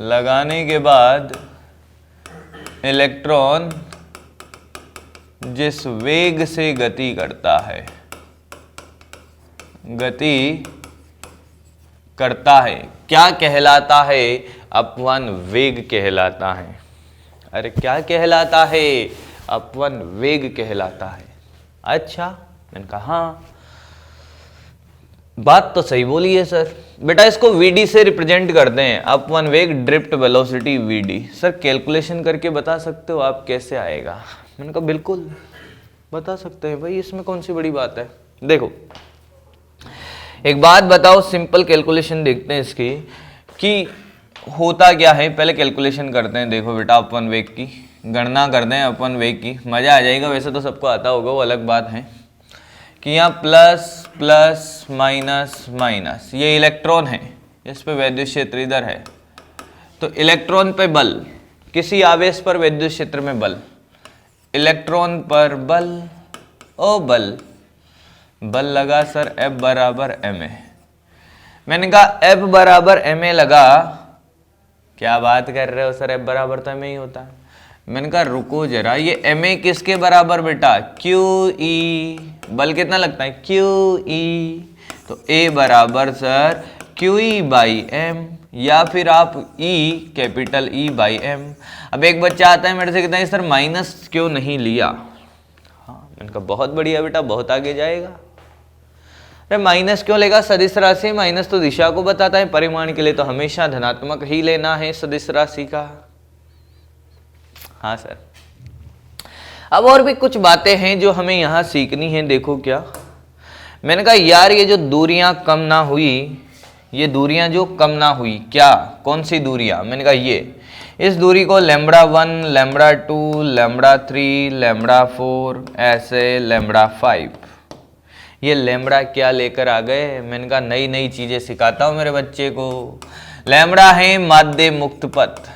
Speaker 1: लगाने के बाद इलेक्ट्रॉन जिस वेग से गति करता है, क्या कहलाता है, अपवहन वेग कहलाता है। अरे क्या कहलाता है, अपवहन वेग कहलाता है। अच्छा, मैंने कहा हाँ बात तो सही बोली है सर। बेटा इसको VD से रिप्रेजेंट करते हैं, अपवहन वेग drift velocity VD। Sir calculation करके बता सकते हो आप कैसे आएगा? मैंने कहा बिल्कुल बता सकते हैं भाई, इसमें कौन सी बड़ी बात है। देखो एक बात बताओ, सिंपल कैलकुलेशन देखते हैं इसकी कि होता क्या है। पहले कैलकुलेशन करते हैं। देखो बेटा अपवहन वेग की गणना करते हैं, अपवहन वेग की, मजा आ जाएगा। वैसे तो सबको आता होगा, वो अलग बात है कि यहाँ प्लस प्लस माइनस माइनस, ये इलेक्ट्रॉन है, इस पे वैद्युत क्षेत्र इधर है, तो इलेक्ट्रॉन पे बल, किसी आवेश पर वैद्युत क्षेत्र में बल, इलेक्ट्रॉन पर बल, ओ बल लगा सर F बराबर ma। मैंने कहा F बराबर ma लगा, क्या बात कर रहे हो सर, F बराबर तो ma ही होता है। मैंने कहा रुको जरा, ये ma किसके बराबर बेटा, QE। बल कितना लगता है, QE। तो A बराबर सर QE बाई M, या फिर आप E capital E by M। अब एक बच्चा आता है मेरे से कहता है सर माइनस क्यों नहीं लिया। हाँ मैंने कहा बहुत बढ़िया बेटा, बहुत आगे जाएगा। अरे माइनस क्यों लेगा, सदिश राशि माइनस तो दिशा को बताता है, परिमाण के लिए तो हमेशा धनात्मक ही लेना है सदिश राशि का। हाँ सर। अब और भी कुछ बातें हैं जो हमें यहाँ सीखनी है। देखो क्या, मैंने कहा यार ये जो दूरियां कम ना हुई, ये दूरियां जो कम ना हुई, क्या कौन सी दूरियां, मैंने कहा ये, इस दूरी को λ1, λ2, λ3, λ4, ऐसे λ5, ये लैम्बडा क्या लेकर आ गए। मैंने कहा नई नई चीजें सिखाता हूं मेरे बच्चे को। लैम्बडा है माध्य मुक्त पथ,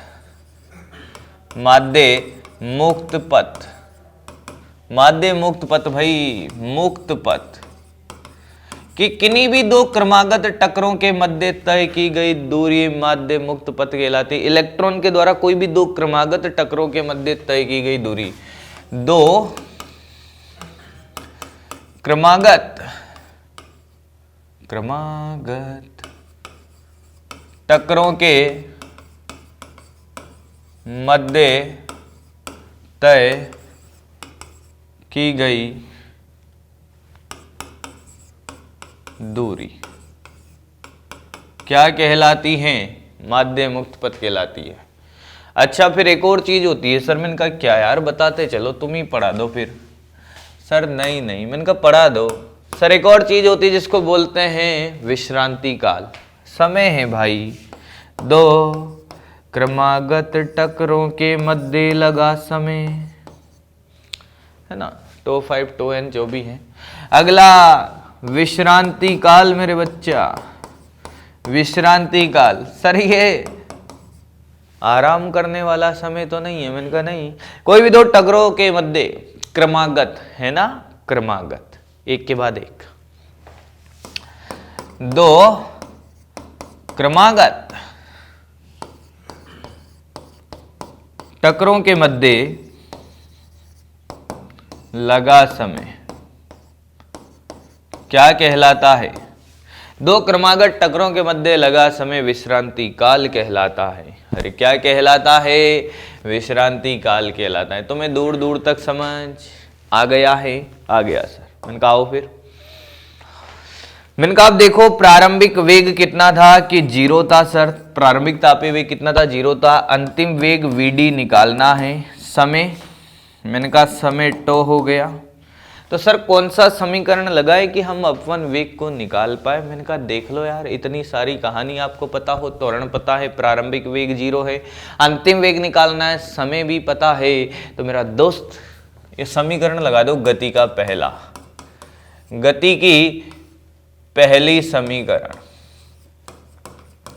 Speaker 1: माध्य मुक्त पथ, माध्य मुक्त पथ भाई, मुक्त पथ कि किन्हीं भी दो क्रमागत टकरों के मध्य तय की गई दूरी माध्य मुक्त पथ कहलाती है। इलेक्ट्रॉन के द्वारा कोई भी दो क्रमागत टकरों के मध्य तय की गई दूरी, दो क्रमागत टकरों के मध्य तय की गई दूरी क्या कहलाती है, माध्य मुक्त पथ कहलाती है। अच्छा फिर एक और चीज होती है। सर मैंने कहा क्या यार बताते चलो, तुम ही पढ़ा दो फिर। सर नहीं मैंने कहा पढ़ा दो। सर एक और चीज होती है जिसको बोलते हैं विश्रांति काल। समय है भाई, दो क्रमागत टकरों के मध्य लगा समय, है ना, टो 5 टो n जो भी है। अगला विश्रांति काल मेरे बच्चा, विश्रांति काल। सर ये आराम करने वाला समय तो नहीं है? मैंने कहा नहीं। कोई भी दो टकरों के मध्य क्रमागत है ना, क्रमागत, एक के बाद एक, दो क्रमागत टकरों के मध्य लगा समय क्या कहलाता है? दो क्रमागत टकरों के मध्य लगा समय विश्रांति काल कहलाता है। अरे क्या कहलाता है? विश्रांति काल कहलाता है। तुम्हें दूर दूर तक समझ आ गया है? आ गया सर। मैंने कहा आओ फिर। मैंने कहा आप देखो प्रारंभिक वेग कितना था कि 0 था सर। प्रारंभिक तापीय वेग कितना था? 0 था। अंतिम वेग vd निकालना है। समय, मैंने कहा समय टो हो गया। तो सर कौन सा समीकरण लगाए कि हम अपवन वेग को निकाल पाए? मैंने कहा देख लो यार, इतनी सारी कहानी आपको पता हो, त्वरण पता है, प्रारंभिक वेग 0 है, अंतिम वेग निकालना है, समय भी पता है, तो मेरा दोस्त ये समीकरण लगा दो। गति का पहला, गति की पहली समीकरण।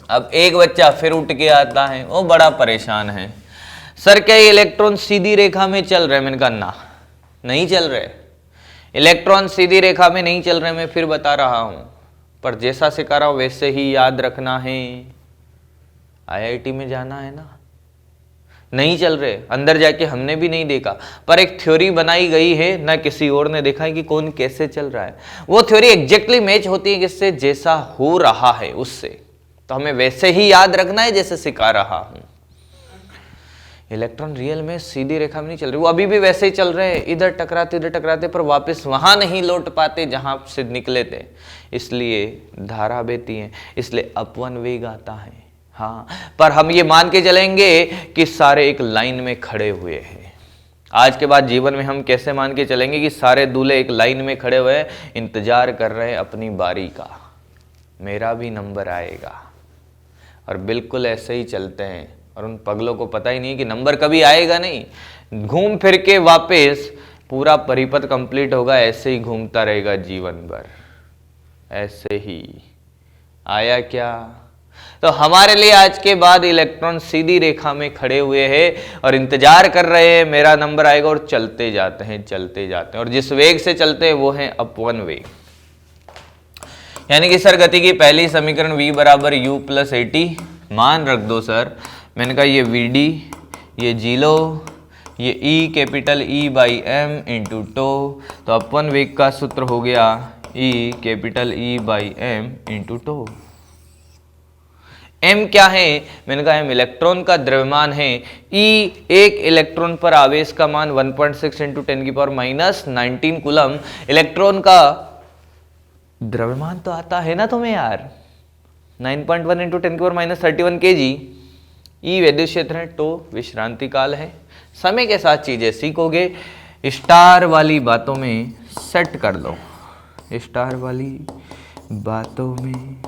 Speaker 1: अब एक बच्चा फिर उठ के आता है, वो बड़ा परेशान है, सर क्या ये इलेक्ट्रॉन सीधी रेखा में चल रहे? मैंने कहा ना, नहीं चल रहे, इलेक्ट्रॉन सीधी रेखा में नहीं चल रहे। मैं फिर बता रहा हूं, पर जैसा सिखा रहा हूं वैसे ही याद रखना है। आईआईटी में जाना है ना। नहीं चल रहे, अंदर जाके हमने भी नहीं देखा, पर एक थ्योरी बनाई गई है ना, किसी और ने देखा है कि कौन कैसे चल रहा है। वो थ्योरी एग्जैक्टली मैच होती है किससे? जैसा हो रहा है उससे। तो हमें वैसे ही याद रखना है जैसे सिखा रहा हूं। इलेक्ट्रॉन रियल में सीधी रेखा में नहीं चल रहे, वो अभी भी वैसे ही चल रहे हैं, इधर टकराते, पर वापस वहां नहीं लौट पाते जहां से निकले थे। इसलिए धारा बहती है, इसलिए अपवन वेग आता है। हाँ, पर हम ये मान के चलेंगे कि सारे एक लाइन में खड़े हुए हैं। आज के बाद जीवन में हम कैसे मान के चलेंगे कि सारे दूल्हे एक लाइन में खड़े हुए इंतजार कर रहे हैं अपनी बारी का, मेरा भी नंबर आएगा। और बिल्कुल ऐसे ही चलते हैं, और उन पगलों को पता ही नहीं कि नंबर कभी आएगा नहीं, घूम फिर के वापस पूरा परिपथ कंप्लीट होगा, ऐसे ही घूमता रहेगा जीवन भर, ऐसे ही। आया क्या? तो हमारे लिए आज के बाद इलेक्ट्रॉन सीधी रेखा में खड़े हुए हैं और इंतजार कर रहे हैं मेरा नंबर आएगा, और चलते जाते हैं, और जिस वेग से चलते हैं वो है अपवन वेग। यानी कि सर गति की पहली समीकरण v बराबर u प्लस AT मान रख दो सर। मैंने कहा ये vd, ये जी लो, ये e capital E by m into tau, तो अपवन वेग का सूत्र हो गया E capital E by m into tau. m क्या है? मैंने कहा m इलेक्ट्रॉन का द्रव्यमान है, E एक इलेक्ट्रॉन पर आवेश का मान 1.6 इंटू 10 की पावर माइनस 19 कूलम। इलेक्ट्रॉन का द्रव्यमान तो आता है ना तुम्हें यार, 9.1 इंटू 10 की पावर माइनस 31 kg। E वैद्युत क्षेत्र है, टो विश्रांति काल है। समय के साथ चीजें सीखोगे, स्टार वाली बातों में सेट कर लो, स्टार वाली बातों में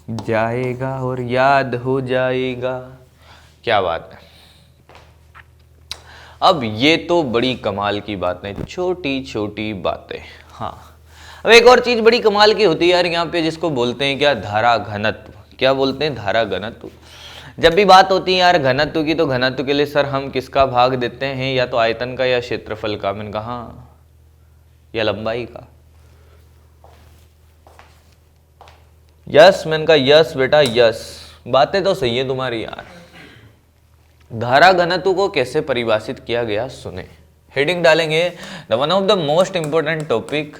Speaker 1: जाएगा और याद हो जाएगा। क्या बात है। अब ये तो बड़ी कमाल की बातें, छोटी छोटी बातें। हाँ, अब एक और चीज बड़ी कमाल की होती है यार यहाँ पे, जिसको बोलते हैं क्या? धारा घनत्व। क्या बोलते हैं? धारा घनत्व। जब भी बात होती है यार घनत्व की, तो घनत्व के लिए सर हम किसका भाग देते हैं? या तो आयतन का या क्षेत्रफल का। मैंने कहा या लंबाई का। यस, मैंने कहा यस बेटा यस, बातें तो सही है तुम्हारी यार। धारा घनत्व को कैसे परिभाषित किया गया सुने। हेडिंग डालेंगे the one of the most important topic.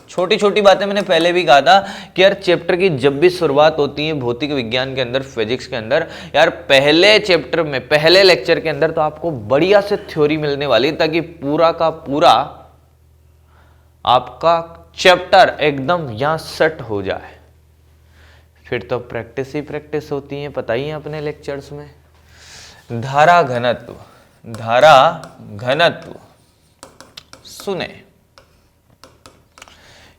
Speaker 1: छोटी छोटी बातें मैंने पहले भी कहा था कि यार चैप्टर की जब भी शुरुआत होती है भौतिक विज्ञान के अंदर, फिजिक्स के अंदर, यार पहले चैप्टर में, पहले लेक्चर के अंदर तो आपको बढ़िया से थ्योरी मिलने वाली, ताकि पूरा का पूरा आपका चैप्टर एकदम यहां सेट हो जाए। फिर तो प्रैक्टिस ही प्रैक्टिस होती है, पता ही है अपने लेक्चर्स में। धारा घनत्व, धारा घनत्व सुने।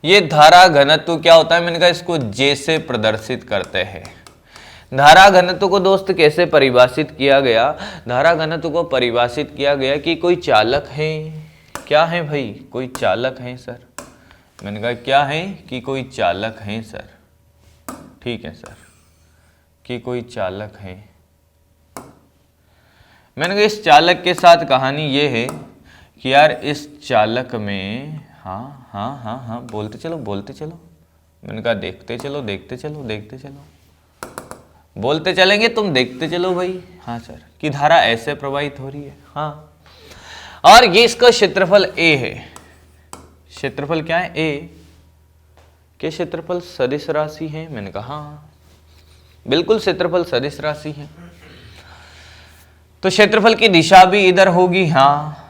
Speaker 1: ये धारा घनत्व क्या होता है? मैंने कहा इसको J से प्रदर्शित करते हैं। धारा घनत्व को दोस्त कैसे परिभाषित किया गया? धारा घनत्व को परिभाषित किया गया कि कोई चालक है। क्या है भाई? कोई चालक है सर। मैंने कहा क्या है? कि कोई चालक है सर। ठीक है सर। कि कोई चालक है। मैंने कहा इस चालक के साथ कहानी ये है कि यार इस चालक में, हाँ हाँ हाँ हाँ बोलते चलो बोलते चलो। मैंने कहा देखते चलो देखते चलो देखते चलो, बोलते चलेंगे तुम देखते चलो भाई। हाँ सर, कि धारा ऐसे प्रवाहित हो रही है। हाँ, और ये इसका क्षेत्रफल ए है। क्षेत्रफल क्या है? ए के क्षेत्रफल सदिश राशि है। मैंने कहा हाँ बिल्कुल क्षेत्रफल सदिश राशि है, तो क्षेत्रफल की दिशा भी इधर होगी। हाँ,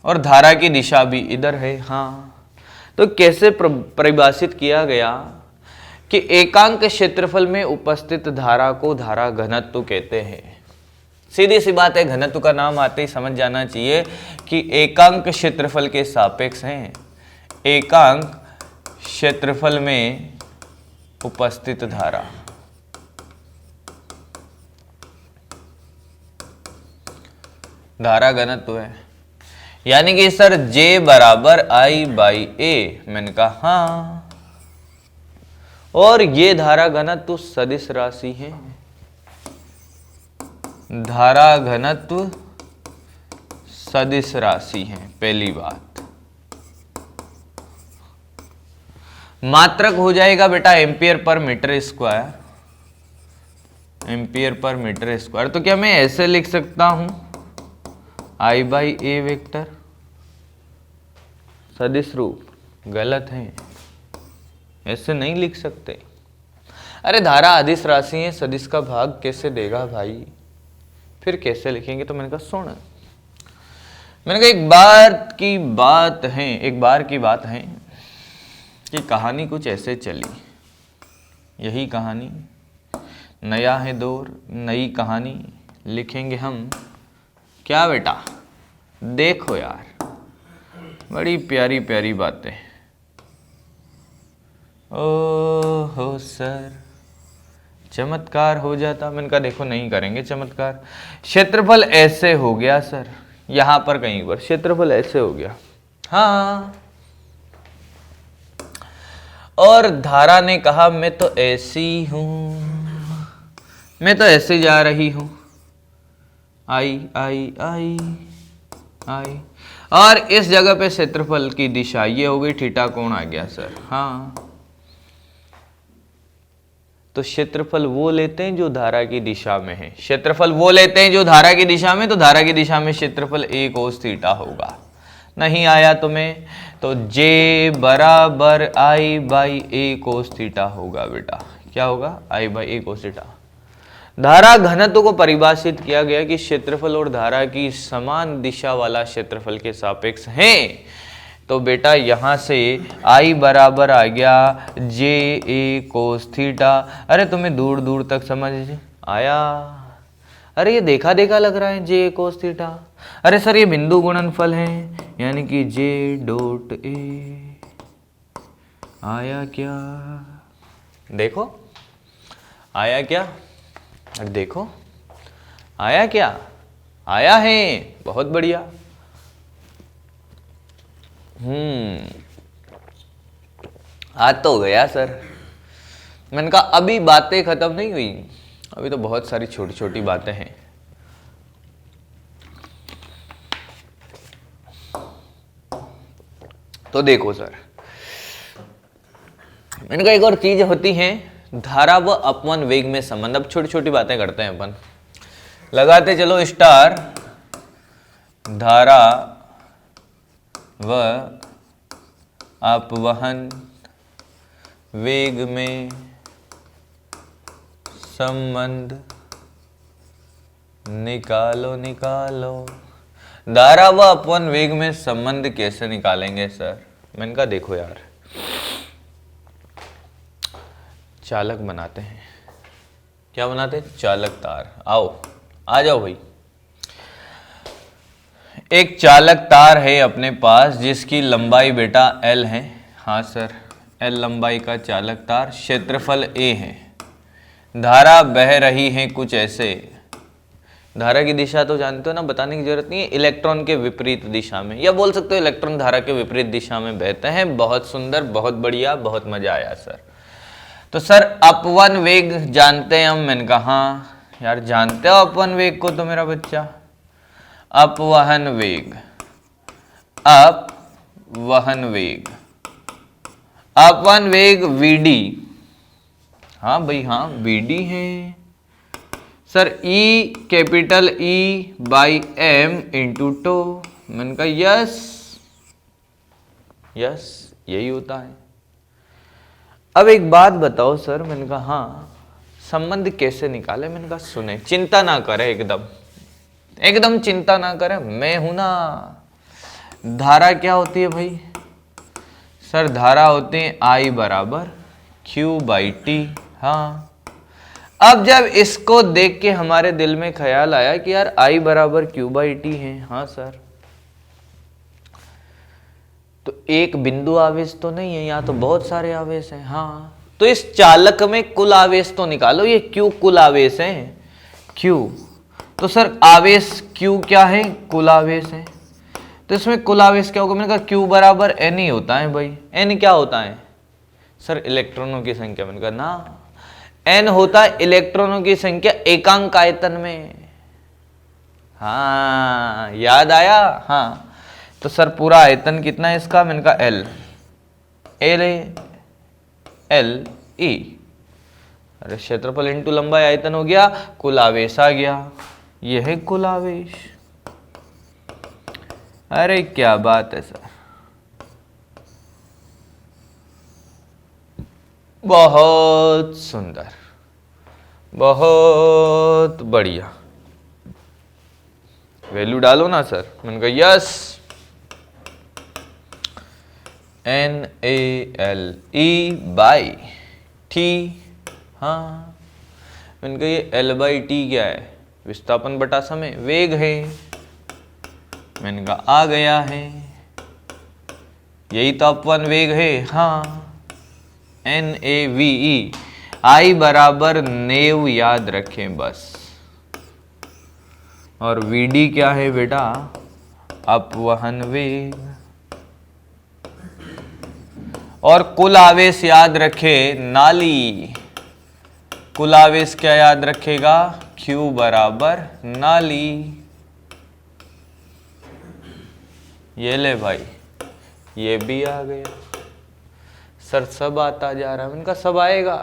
Speaker 1: और धारा की दिशा भी इधर है। हाँ, तो कैसे परिभाषित किया गया कि एकांक क्षेत्रफल में उपस्थित धारा को धारा घनत्व कहते हैं। सीधी सी बात है, घनत्व का नाम आते ही समझ जाना चाहिए कि एकांक क्षेत्रफल के सापेक्ष हैं। एकांक क्षेत्रफल में उपस्थित धारा, धारा घनत्व है। यानी कि सर J बराबर I बाई A। मैंने कहा हाँ, और ये धारा घनत्व सदिश राशि है। धारा घनत्व सदिश राशि है, पहली बात। मात्रक हो जाएगा बेटा ampere per metre square, ampere per metre square. तो क्या मैं ऐसे लिख सकता हूं I बाई ए वेक्टर सदिश रूप? गलत है, ऐसे नहीं लिख सकते। अरे धारा अदिश राशि है, सदिश का भाग कैसे देगा भाई, फिर कैसे लिखेंगे? तो मैंने कहा सुन, मैंने कहा एक बार की बात है कि कहानी कुछ ऐसे चली। यही कहानी, नया है दौर, नई कहानी लिखेंगे हम। क्या बेटा? देखो यार, बड़ी प्यारी प्यारी बातें। ओहो सर, चमत्कार हो जाता। मैंने कहा देखो नहीं करेंगे चमत्कार। क्षेत्रफल ऐसे हो गया सर, यहां पर कहीं पर क्षेत्रफल ऐसे हो गया। हाँ, और धारा ने कहा मैं तो ऐसी हूं, मैं तो ऐसे जा रही हूं। आई आई आई आई, और इस जगह पे क्षेत्रफल की दिशा ये हो गई, थीटा कोण आ गया सर। हाँ, तो क्षेत्रफल वो लेते हैं जो धारा की दिशा में है। क्षेत्रफल वो लेते हैं जो धारा की दिशा में, तो धारा की दिशा में क्षेत्रफल ए कोस थीटा होगा। नहीं आया तुम्हें तो J बराबर I by A cos theta होगा बेटा। क्या होगा? I by A cos theta. धारा घनत्व को परिभाषित किया गया कि क्षेत्रफल और धारा की समान दिशा वाला क्षेत्रफल के सापेक्ष हैं। तो बेटा यहां से I बराबर आ गया J A कोस थीटा। अरे तुम्हें दूर दूर तक समझ आया? अरे ये देखा देखा लग रहा है J A कोस थीटा। अरे सर ये बिंदु गुणनफल है, यानी कि J डॉट A। आया क्या? देखो आया क्या? अरे देखो आया क्या? आया है, बहुत बढ़िया। आज तो हो गया सर। मैंने कहा अभी बातें खत्म नहीं हुई, अभी तो बहुत सारी छोटी छोटी बातें हैं। तो देखो सर, मैंने कहा एक और चीज होती है, धारा व अपवन वेग में संबंध। अब छोटी छोटी बातें करते हैं अपन, लगाते चलो स्टार। धारा व अपवहन वेग में संबंध निकालो निकालो। धारा व अपवन वेग में संबंध कैसे निकालेंगे सर? मैंने कहा देखो यार, चालक बनाते हैं। क्या बनाते हैं? चालक तार। आओ आ जाओ भाई। एक चालक तार है अपने पास जिसकी लंबाई बेटा L है। हाँ सर, L लंबाई का चालक तार, क्षेत्रफल A है। धारा बह रही है कुछ ऐसे। धारा की दिशा तो जानते हो ना, बताने की जरूरत नहीं है, इलेक्ट्रॉन के विपरीत दिशा में, या बोल सकते हो इलेक्ट्रॉन धारा के विपरीत दिशा में बहते हैं। बहुत सुंदर, बहुत बढ़िया, बहुत मजा आया सर। तो सर अपवन वेग जानते हैं हम। मैंने कहा हाँ यार जानते हो अपवन वेग को तो मेरा बच्चा। अपवहन वेग, अपवहन वेग, अपवन वेग वीडी। हाँ भाई हाँ वीडी है sir. E capital E by M into to. मैंने कहा यस यस यही होता है। अब एक बात बताओ सर। मैंने कहा हाँ संबंध कैसे निकाले। मैंने कहा सुने, चिंता ना करे, एकदम एकदम चिंता ना करे, मैं हूं ना। धारा क्या होती है भाई सर? धारा होती है I बराबर Q बाई टी। हाँ अब जब इसको देख के हमारे दिल में ख्याल आया कि यार I बराबर Q बाई टी है। हाँ सर, तो एक बिंदु आवेश तो नहीं है, यहाँ तो बहुत सारे आवेश हैं। हाँ तो इस चालक में कुल आवेश तो निकालो। ये Q कुल आवेश है Q, तो सर आवेश Q क्या है? कुल आवेश है। तो इसमें कुल आवेश क्या होगा? मैंने कहा Q बराबर N ही होता है भाई। N क्या होता है सर? इलेक्ट्रॉनों की संख्या। मैंने कहा ना, N होता है इलेक्ट्रॉनों की संख्या एकांक आयतन में। हाँ याद आया। हाँ तो सर पूरा आयतन कितना है इसका? मैंने कहा L, L E। अरे क्षेत्रफल इंटू लंबाई आयतन हो गया, कुल आवेश आ गया। यह है कुल आवेश। अरे क्या बात है सर, बहुत सुंदर, बहुत बढ़िया। वैल्यू डालो ना सर। मैंने कहा यस, NaLe बाई टी। हाँ मैंने कहा ये L बाई टी क्या है? विस्थापन बटा समय, वेग है। मैंने कहा आ गया है, यही तो अपवन वेग है। हाँ NaVe, I बराबर नेव याद रखें बस। और Vd क्या है बेटा? अपवहन वेग। और कुल आवेश याद रखे नाली। कुल आवेश क्या याद रखेगा? Q बराबर नाली। ये ले भाई, ये भी आ गया सर। सब आता जा रहा है। उनका सब आएगा,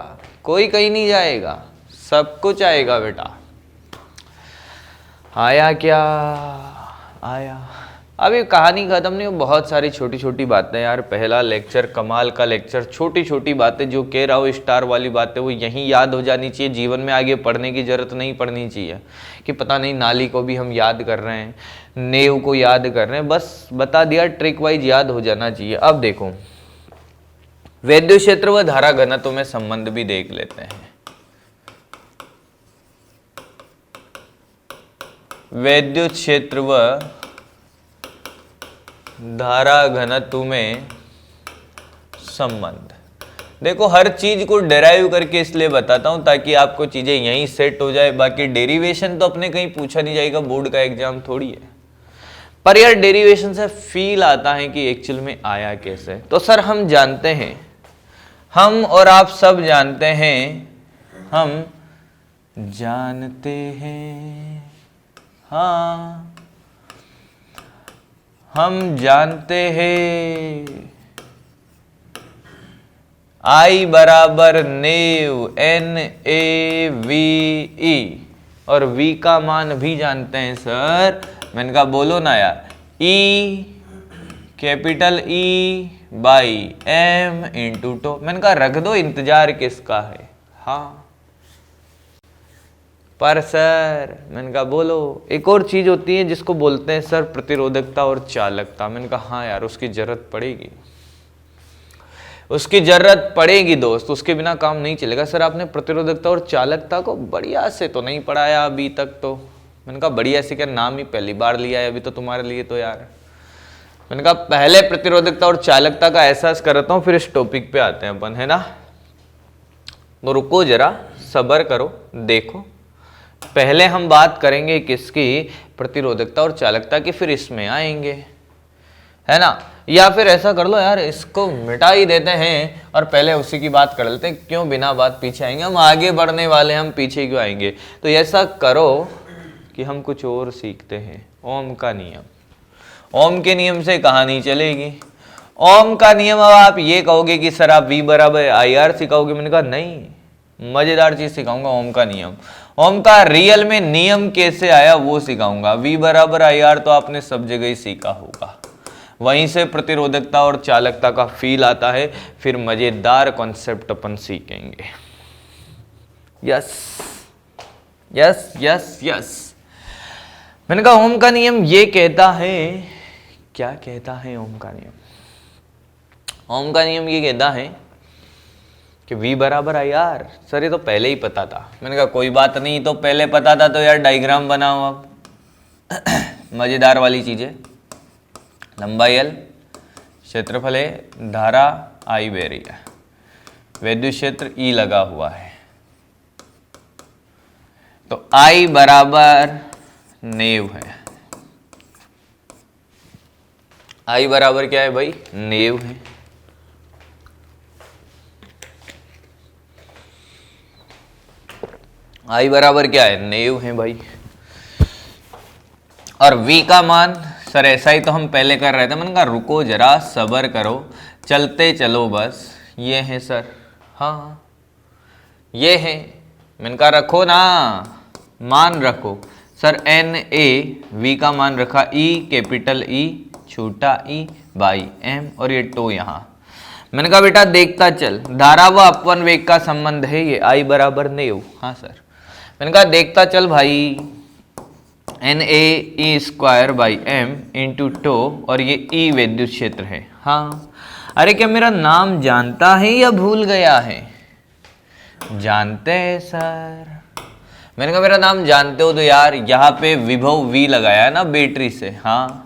Speaker 1: कोई कहीं नहीं जाएगा, सब कुछ आएगा बेटा। आया क्या? आया। अभी कहानी खत्म नहीं हो, बहुत सारी छोटी छोटी बातें यार। पहला लेक्चर कमाल का लेक्चर। छोटी छोटी बातें जो कह रहा हूँ, स्टार वाली बातें वो यहीं याद हो जानी चाहिए। जीवन में आगे पढ़ने की जरूरत नहीं पड़नी चाहिए कि पता नहीं नाली को भी हम याद कर रहे हैं, नेव को याद कर रहे हैं। बस बता दिया, ट्रिक वाइज याद हो जाना चाहिए। अब देखो वैद्युत क्षेत्र व धारा घनत्व में संबंध भी देख लेते हैं। वैद्युत क्षेत्र व धारा घनत्व में संबंध। देखो हर चीज को डेराइव करके इसलिए बताता हूं ताकि आपको चीजें यहीं सेट हो जाए। बाकी डेरिवेशन तो अपने कहीं पूछा नहीं जाएगा, बोर्ड का एग्जाम थोड़ी है। पर यार डेरिवेशन से फील आता है कि एक्चुअल में आया कैसे। तो सर हम जानते हैं, हम और आप सब जानते हैं, हम जानते हैं, हाँ हम जानते हैं I बराबर नेव NaVe। और V का मान भी जानते हैं सर। मैंने कहा बोलो ना यार, E capital E by M into to. मैंने कहा रख दो, इंतजार किसका है। हाँ पर सर मैंने कहा बोलो, एक और चीज होती है जिसको बोलते हैं सर प्रतिरोधकता और चालकता। मैंने कहा हाँ यार उसकी जरूरत पड़ेगी, उसकी जरूरत पड़ेगी दोस्त, उसके बिना काम नहीं चलेगा। सर आपने प्रतिरोधकता और चालकता को बढ़िया से तो नहीं पढ़ाया अभी तक। तो मैंने कहा बढ़िया से क्या, नाम ही पहली बार लिया है अभी तो तुम्हारे लिए तो यार। मैंने कहा पहले प्रतिरोधकता और चालकता का एहसास करता हूं, फिर इस टॉपिक पे आते हैं अपन, है ना। तो रुको जरा, सब्र करो, देखो पहले हम बात करेंगे किसकी? प्रतिरोधकता और चालकता की, फिर इसमें आएंगे, है ना। या फिर ऐसा कर लो यार, इसको मिटा ही देते हैं और पहले उसी की बात कर लेते हैं, क्यों बिना बात पीछे आएंगे, हम आगे बढ़ने वाले हैं, हम पीछे क्यों आएंगे। तो ऐसा करो कि हम कुछ और सीखते हैं, ओम का नियम। ओम के नियम से कहानी चलेगी। ओम का नियम, अब आप ये कहोगे कि सर आप V बराबर IR सिखाओगे, मैंने कहा नहीं, मजेदार चीज सिखाऊंगा, ओम का नियम। ओम का रियल में नियम कैसे आया वो सिखाऊंगा। V बराबर IR तो आपने सब जगह ही सीखा होगा, वहीं से प्रतिरोधकता और चालकता का फील आता है। फिर मजेदार कॉन्सेप्ट अपन सीखेंगे। Yes yes yes yes. मैंने कहा ओम का नियम ये कहता है, क्या कहता है ओम का नियम? ओम का नियम ये कहता है कि V बराबर IR। सर ये तो पहले ही पता था। मैंने कहा कोई बात नहीं, तो पहले पता था तो यार डायग्राम बनाओ आप। मजेदार वाली चीजें, लंबाई L, क्षेत्रफल है, धारा I बह रही है, विद्युत क्षेत्र E लगा हुआ है, तो I बराबर नेव है। I बराबर क्या है भाई? नेव है। I बराबर क्या है? नेव है भाई। और V का मान, सर ऐसा ही तो हम पहले कर रहे थे। मैंने कहा रुको जरा, सब्र करो, चलते चलो बस। ये है सर, हाँ ये है। मैंने कहा रखो ना, मान रखो सर। NA V का मान रखा, E कैपिटल E छोटा E बाई M, और ये टो यहाँ। मैंने कहा बेटा देखता चल, धारा व अपवन वेग का संबंध है ये, I बराबर नेव। हाँ सर। मैंने कहा देखता चल भाई, NA E square by M into tau, और ये E विद्युत क्षेत्र है। हाँ, अरे क्या मेरा नाम जानता है या भूल गया है? जानते हैं सर। मैंने कहा मेरा नाम जानते हो तो यार यहाँ पे विभव V लगाया है ना बैटरी से। हाँ,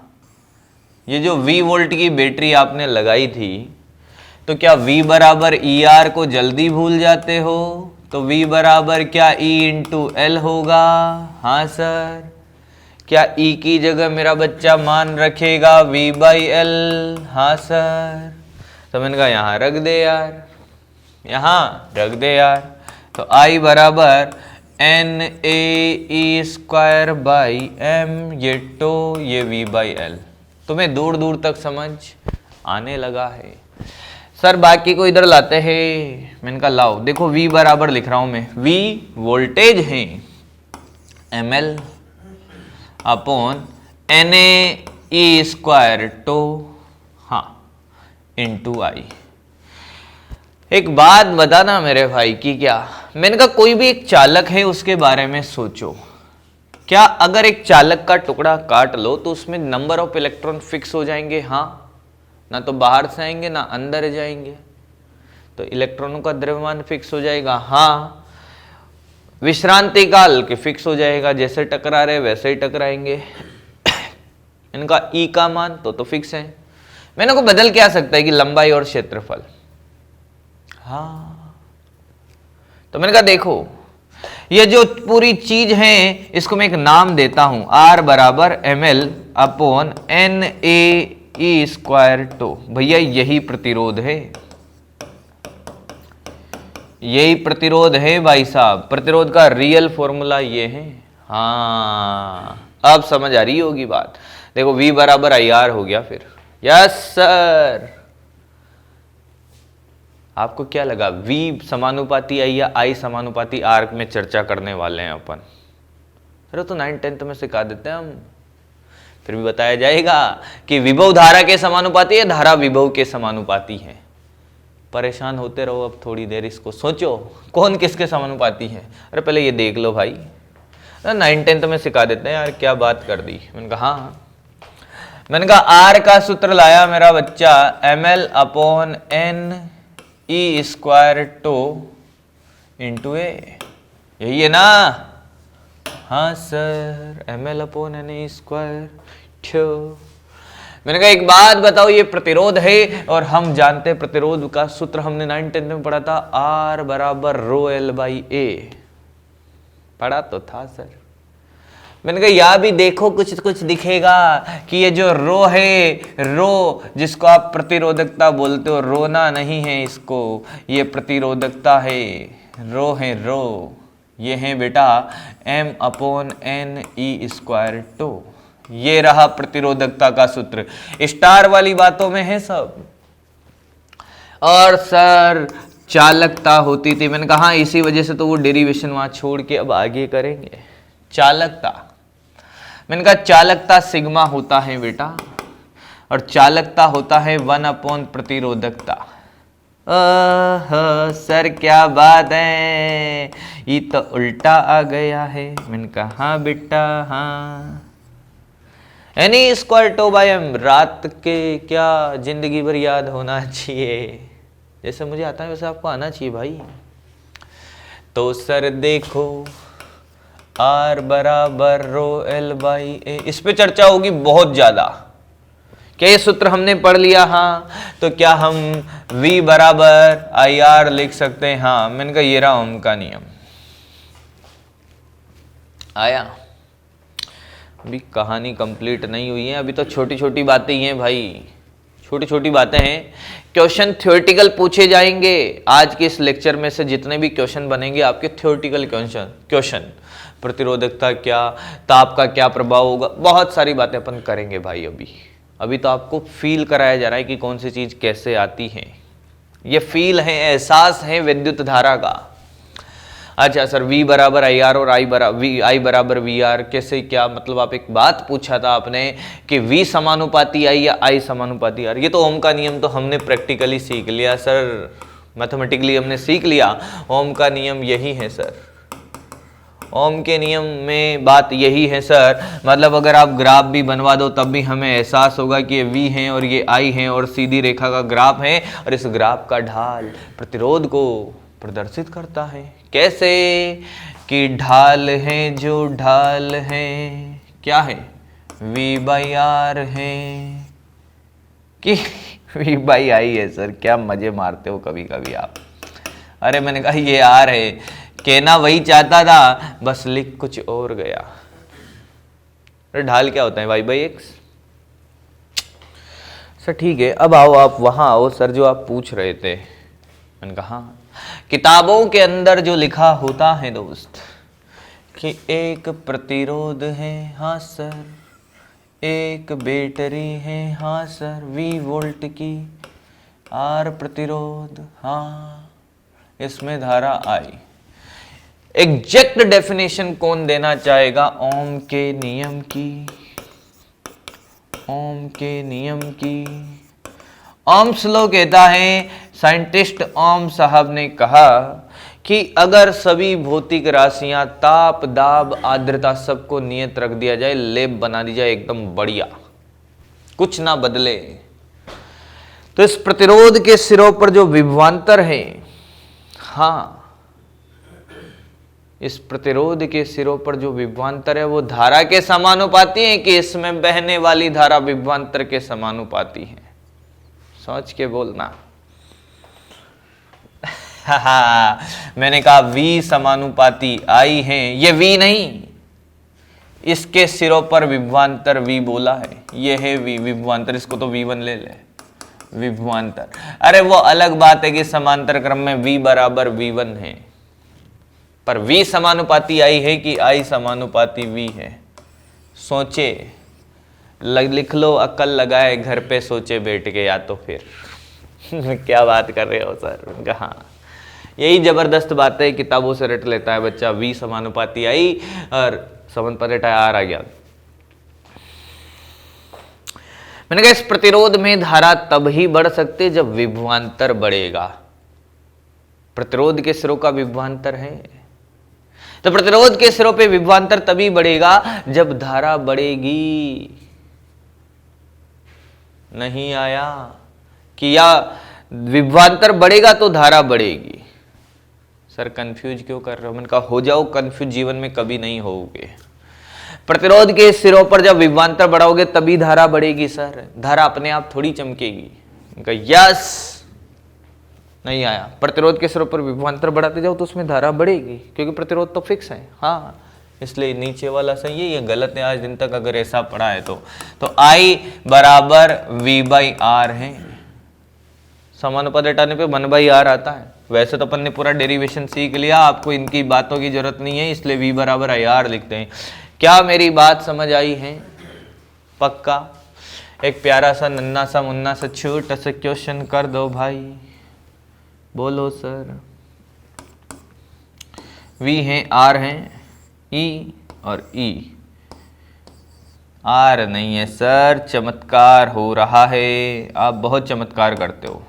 Speaker 1: ये जो V वोल्ट की बैटरी आपने लगाई थी, तो क्या V बराबर ER को जल्दी भूल जाते हो? तो V बराबर क्या E इंटू L होगा? हाँ सर। क्या E की जगह मेरा बच्चा मान रखेगा V बाई L? हाँ सर। तो मैंने कहा यहाँ रख दे यार, यहाँ रख दे यार। तो I बराबर NA E square by M, ये टो, ये V बाई L। तुम्हें दूर दूर तक समझ आने लगा है? सर बाकी को इधर लाते हैं। मैंने कहा लाओ, देखो V बराबर लिख रहा हूं मैं, V वोल्टेज है, ml upon NA E square tau, हाँ इंटू I। एक बात बताना मेरे भाई की, क्या मैंने कहा कोई भी एक चालक है उसके बारे में सोचो। क्या अगर एक चालक का टुकड़ा काट लो तो उसमें नंबर ऑफ इलेक्ट्रॉन फिक्स हो जाएंगे? हाँ, ना तो बाहर से आएंगे ना अंदर जाएंगे, तो इलेक्ट्रॉनों का द्रव्यमान फिक्स हो जाएगा। हाँ, विश्रांति काल के फिक्स हो जाएगा, जैसे टकरा रहे वैसे ही टकराएंगे। इनका E का मान तो फिक्स है। मैंने को बदल क्या सकता है कि लंबाई और क्षेत्रफल। हाँ, तो मैंने कहा देखो ये जो पूरी चीज है इसको मैं एक नाम देता हूं, R बराबर ML upon NA E square tau. भैया यही प्रतिरोध है, यही प्रतिरोध है भाई साहब। प्रतिरोध का रियल फॉर्मूला ये है। हाँ, अब समझ आ रही होगी बात। देखो V बराबर IR हो गया फिर। Yes sir. आपको क्या लगा V समानुपाती I या I समानुपाती R में चर्चा करने वाले हैं अपन? अरे तो 9th 10th में सिखा देते हैं हम। फिर भी बताया जाएगा कि विभव धारा के समानुपाती है, धारा विभव के समानुपाती है। परेशान होते रहो, अब थोड़ी देर इसको सोचो कौन किसके समानुपाती है। अरे पहले ये देख लो भाई, 9th 10th में सिखा देते हैं यार, क्या बात कर दी। मैंने कहा हाँ, मैंने कहा R का सूत्र लाया मेरा बच्चा, ML upon N E square tau into A, यही है ना? हाँ sir, ML upon NA square tau. मैंने कहा एक बात बताओ, ये प्रतिरोध है और हम जानते हैं प्रतिरोध का सूत्र हमने 9th 10th में पढ़ा था, R बराबर रो L बाई A। पढ़ा तो था सर। मैंने कहा या भी देखो कुछ कुछ दिखेगा कि ये जो रो है, रो जिसको आप प्रतिरोधकता बोलते हो, रोना नहीं है इसको, ये प्रतिरोधकता है, रो है रो, ये है बेटा m/n/e²। ये रहा प्रतिरोधकता का सूत्र, स्टार वाली बातों में है सब। और सर चालकता होती थी, मैंने कहा इसी वजह से तो वो डेरिवेशन वहां छोड़ के अब आगे करेंगे। चालकता, मैंने कहा चालकता सिग्मा होता है बेटा, और चालकता होता है 1 प्रतिरोधकता। सर क्या बात है, ये तो उल्टा आ गया है। मैंने कहा हाँ बेटा हाँ, N²/m, रात के क्या जिंदगी भर याद होना चाहिए, जैसे मुझे आता है वैसे आपको आना चाहिए भाई। तो सर देखो R बराबर ρl/a, इस पे चर्चा होगी बहुत ज्यादा। क्या ये सूत्र हमने पढ़ लिया? हाँ। तो क्या हम V बराबर IR लिख सकते हैं? हाँ। मैंने कहा ये रहा ओम का नियम। आया? अभी कहानी कंप्लीट नहीं हुई है, अभी तो छोटी छोटी बातें ही हैं भाई, छोटी छोटी बातें हैं। क्वेश्चन थ्योरेटिकल पूछे जाएंगे आज के इस लेक्चर में से, जितने भी क्वेश्चन बनेंगे आपके थ्योरेटिकल क्वेश्चन, प्रतिरोधकता क्या, ताप का क्या प्रभाव होगा, बहुत सारी बातें अपन करेंगे भाई। अभी तो आपको फील कराया जा रहा है कि कौन सी चीज कैसे आती है, ये फील है, एहसास है विद्युत धारा का। अच्छा सर V बराबर IR और I बराबर VR कैसे, क्या मतलब? आप एक बात पूछा था आपने कि V समानुपाती I या I समानुपाती R, ये तो ओम का नियम तो हमने प्रैक्टिकली सीख लिया सर, मैथमेटिकली हमने सीख लिया। ओम का नियम यही है सर, ओम के नियम में बात यही है सर। मतलब अगर आप ग्राफ भी बनवा दो तब भी हमें एहसास होगा कि ये V है और ये I है और सीधी रेखा का ग्राफ है, और इस ग्राफ का ढाल प्रतिरोध को प्रदर्शित करता है। कैसे कि ढाल है, जो ढाल है क्या है, V/R है कि V/I है। सर क्या मजे मारते हो कभी कभी आप। अरे मैंने कहा ये R है, कहना वही चाहता था, बस लिख कुछ और गया। अरे ढाल क्या होता है, Y/X। सर ठीक है, अब आओ आप वहां आओ सर जो आप पूछ रहे थे। मैंने कहा किताबों के अंदर जो लिखा होता है दोस्त कि एक प्रतिरोध है, हाँ सर, एक बैटरी है, हाँ सर, V वोल्ट की, R प्रतिरोध, हाँ, इसमें धारा I। एग्जैक्ट डेफिनेशन कौन देना चाहेगा ओम के नियम की? ओम के नियम की ओम्स लॉ कहता है, साइंटिस्ट ओम साहब ने कहा कि अगर सभी भौतिक राशियां ताप, दाब, आर्द्रता सबको नियत रख दिया जाए, लेब बना दी जाए एकदम बढ़िया, कुछ ना बदले, तो इस प्रतिरोध के सिरों पर जो विभवांतर है, हाँ, इस प्रतिरोध के सिरों पर जो विभवांतर है वो धारा के समानुपाती है कि इसमें बहने वाली धारा विभवांतर के समानुपाती है? सोच के बोलना। मैंने कहा V समानुपाती I है, ये V नहीं, इसके सिरों पर विभवांतर V बोला है, ये है V विभवांतर, इसको तो V1 ले ले, विभवांतर। अरे वो अलग बात है कि समांतर क्रम में V बराबर V1 है, पर V समानुपाती I है कि I समानुपाती V है? सोचे, लिख लो, अक्ल लगाए, घर पे सोचे बैठ के, या तो फिर क्या बात कर रहे हो सर? कहाँ, यही जबरदस्त बात है, किताबों से रट लेता है बच्चा, V समानुपाती I और समानुपाती R आ गया। मैंने कहा इस प्रतिरोध में धारा तब ही बढ़ सकती है जब विभवांतर बढ़ेगा। प्रतिरोध के सिरों का विभवांतर है, तो प्रतिरोध के सिरों पे विभवांतर तभी बढ़ेगा जब धारा बढ़ेगी। नहीं आया कि या विभवांतर बढ़ेगा तो धारा बढ़ेगी? सर कंफ्यूज क्यों कर रहे हो? मैंने कहा हो जाओ कंफ्यूज, जीवन में कभी नहीं होगे। प्रतिरोध के सिरों पर जब विभवांतर बढ़ाओगे तभी धारा बढ़ेगी सर, धारा अपने आप थोड़ी चमकेगी। उनका यस, नहीं आया। प्रतिरोध के सिरों पर विभवांतर बढ़ाते जाओ तो उसमें धारा बढ़ेगी, क्योंकि प्रतिरोध तो फिक्स है। हाँ इसलिए नीचे वाला सही है, ये गलत है आज दिन तक अगर ऐसा पढ़ा है तो I बराबर V/R है। समानुपात हटाने पे 1/R आता है। वैसे तो अपन ने पूरा डेरिवेशन सीख लिया, आपको इनकी बातों की जरूरत नहीं है, इसलिए V बराबर IR लिखते हैं। क्या मेरी बात समझ आई है? पक्का? एक प्यारा सा नन्ना सा मुन्ना सा छोटा सा क्वेश्चन कर दो भाई, बोलो सर। V है, R है, E और E। R नहीं है सर, चमत्कार हो रहा है, आप बहुत चमत्कार करते हो।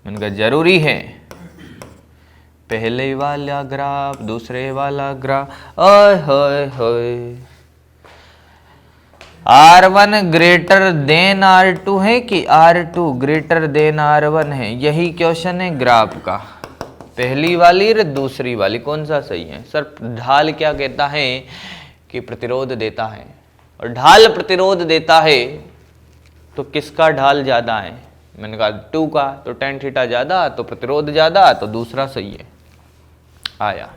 Speaker 1: मैंने कहा जरूरी है, पहले वाला ग्राफ दूसरे वाला ग्राफ, ओए होए होए। R1 ग्रेटर देन R2 है कि R2 ग्रेटर देन R1 है, यही क्वेश्चन है ग्राफ का। पहली वाली और दूसरी वाली कौन सा सही है? सर ढाल क्या कहता है कि प्रतिरोध देता है, और ढाल प्रतिरोध देता है तो किसका ढाल ज्यादा है? मैंने कहा 2 का, तो tan थीटा ज्यादा तो प्रतिरोध ज्यादा, तो दूसरा सही है। आया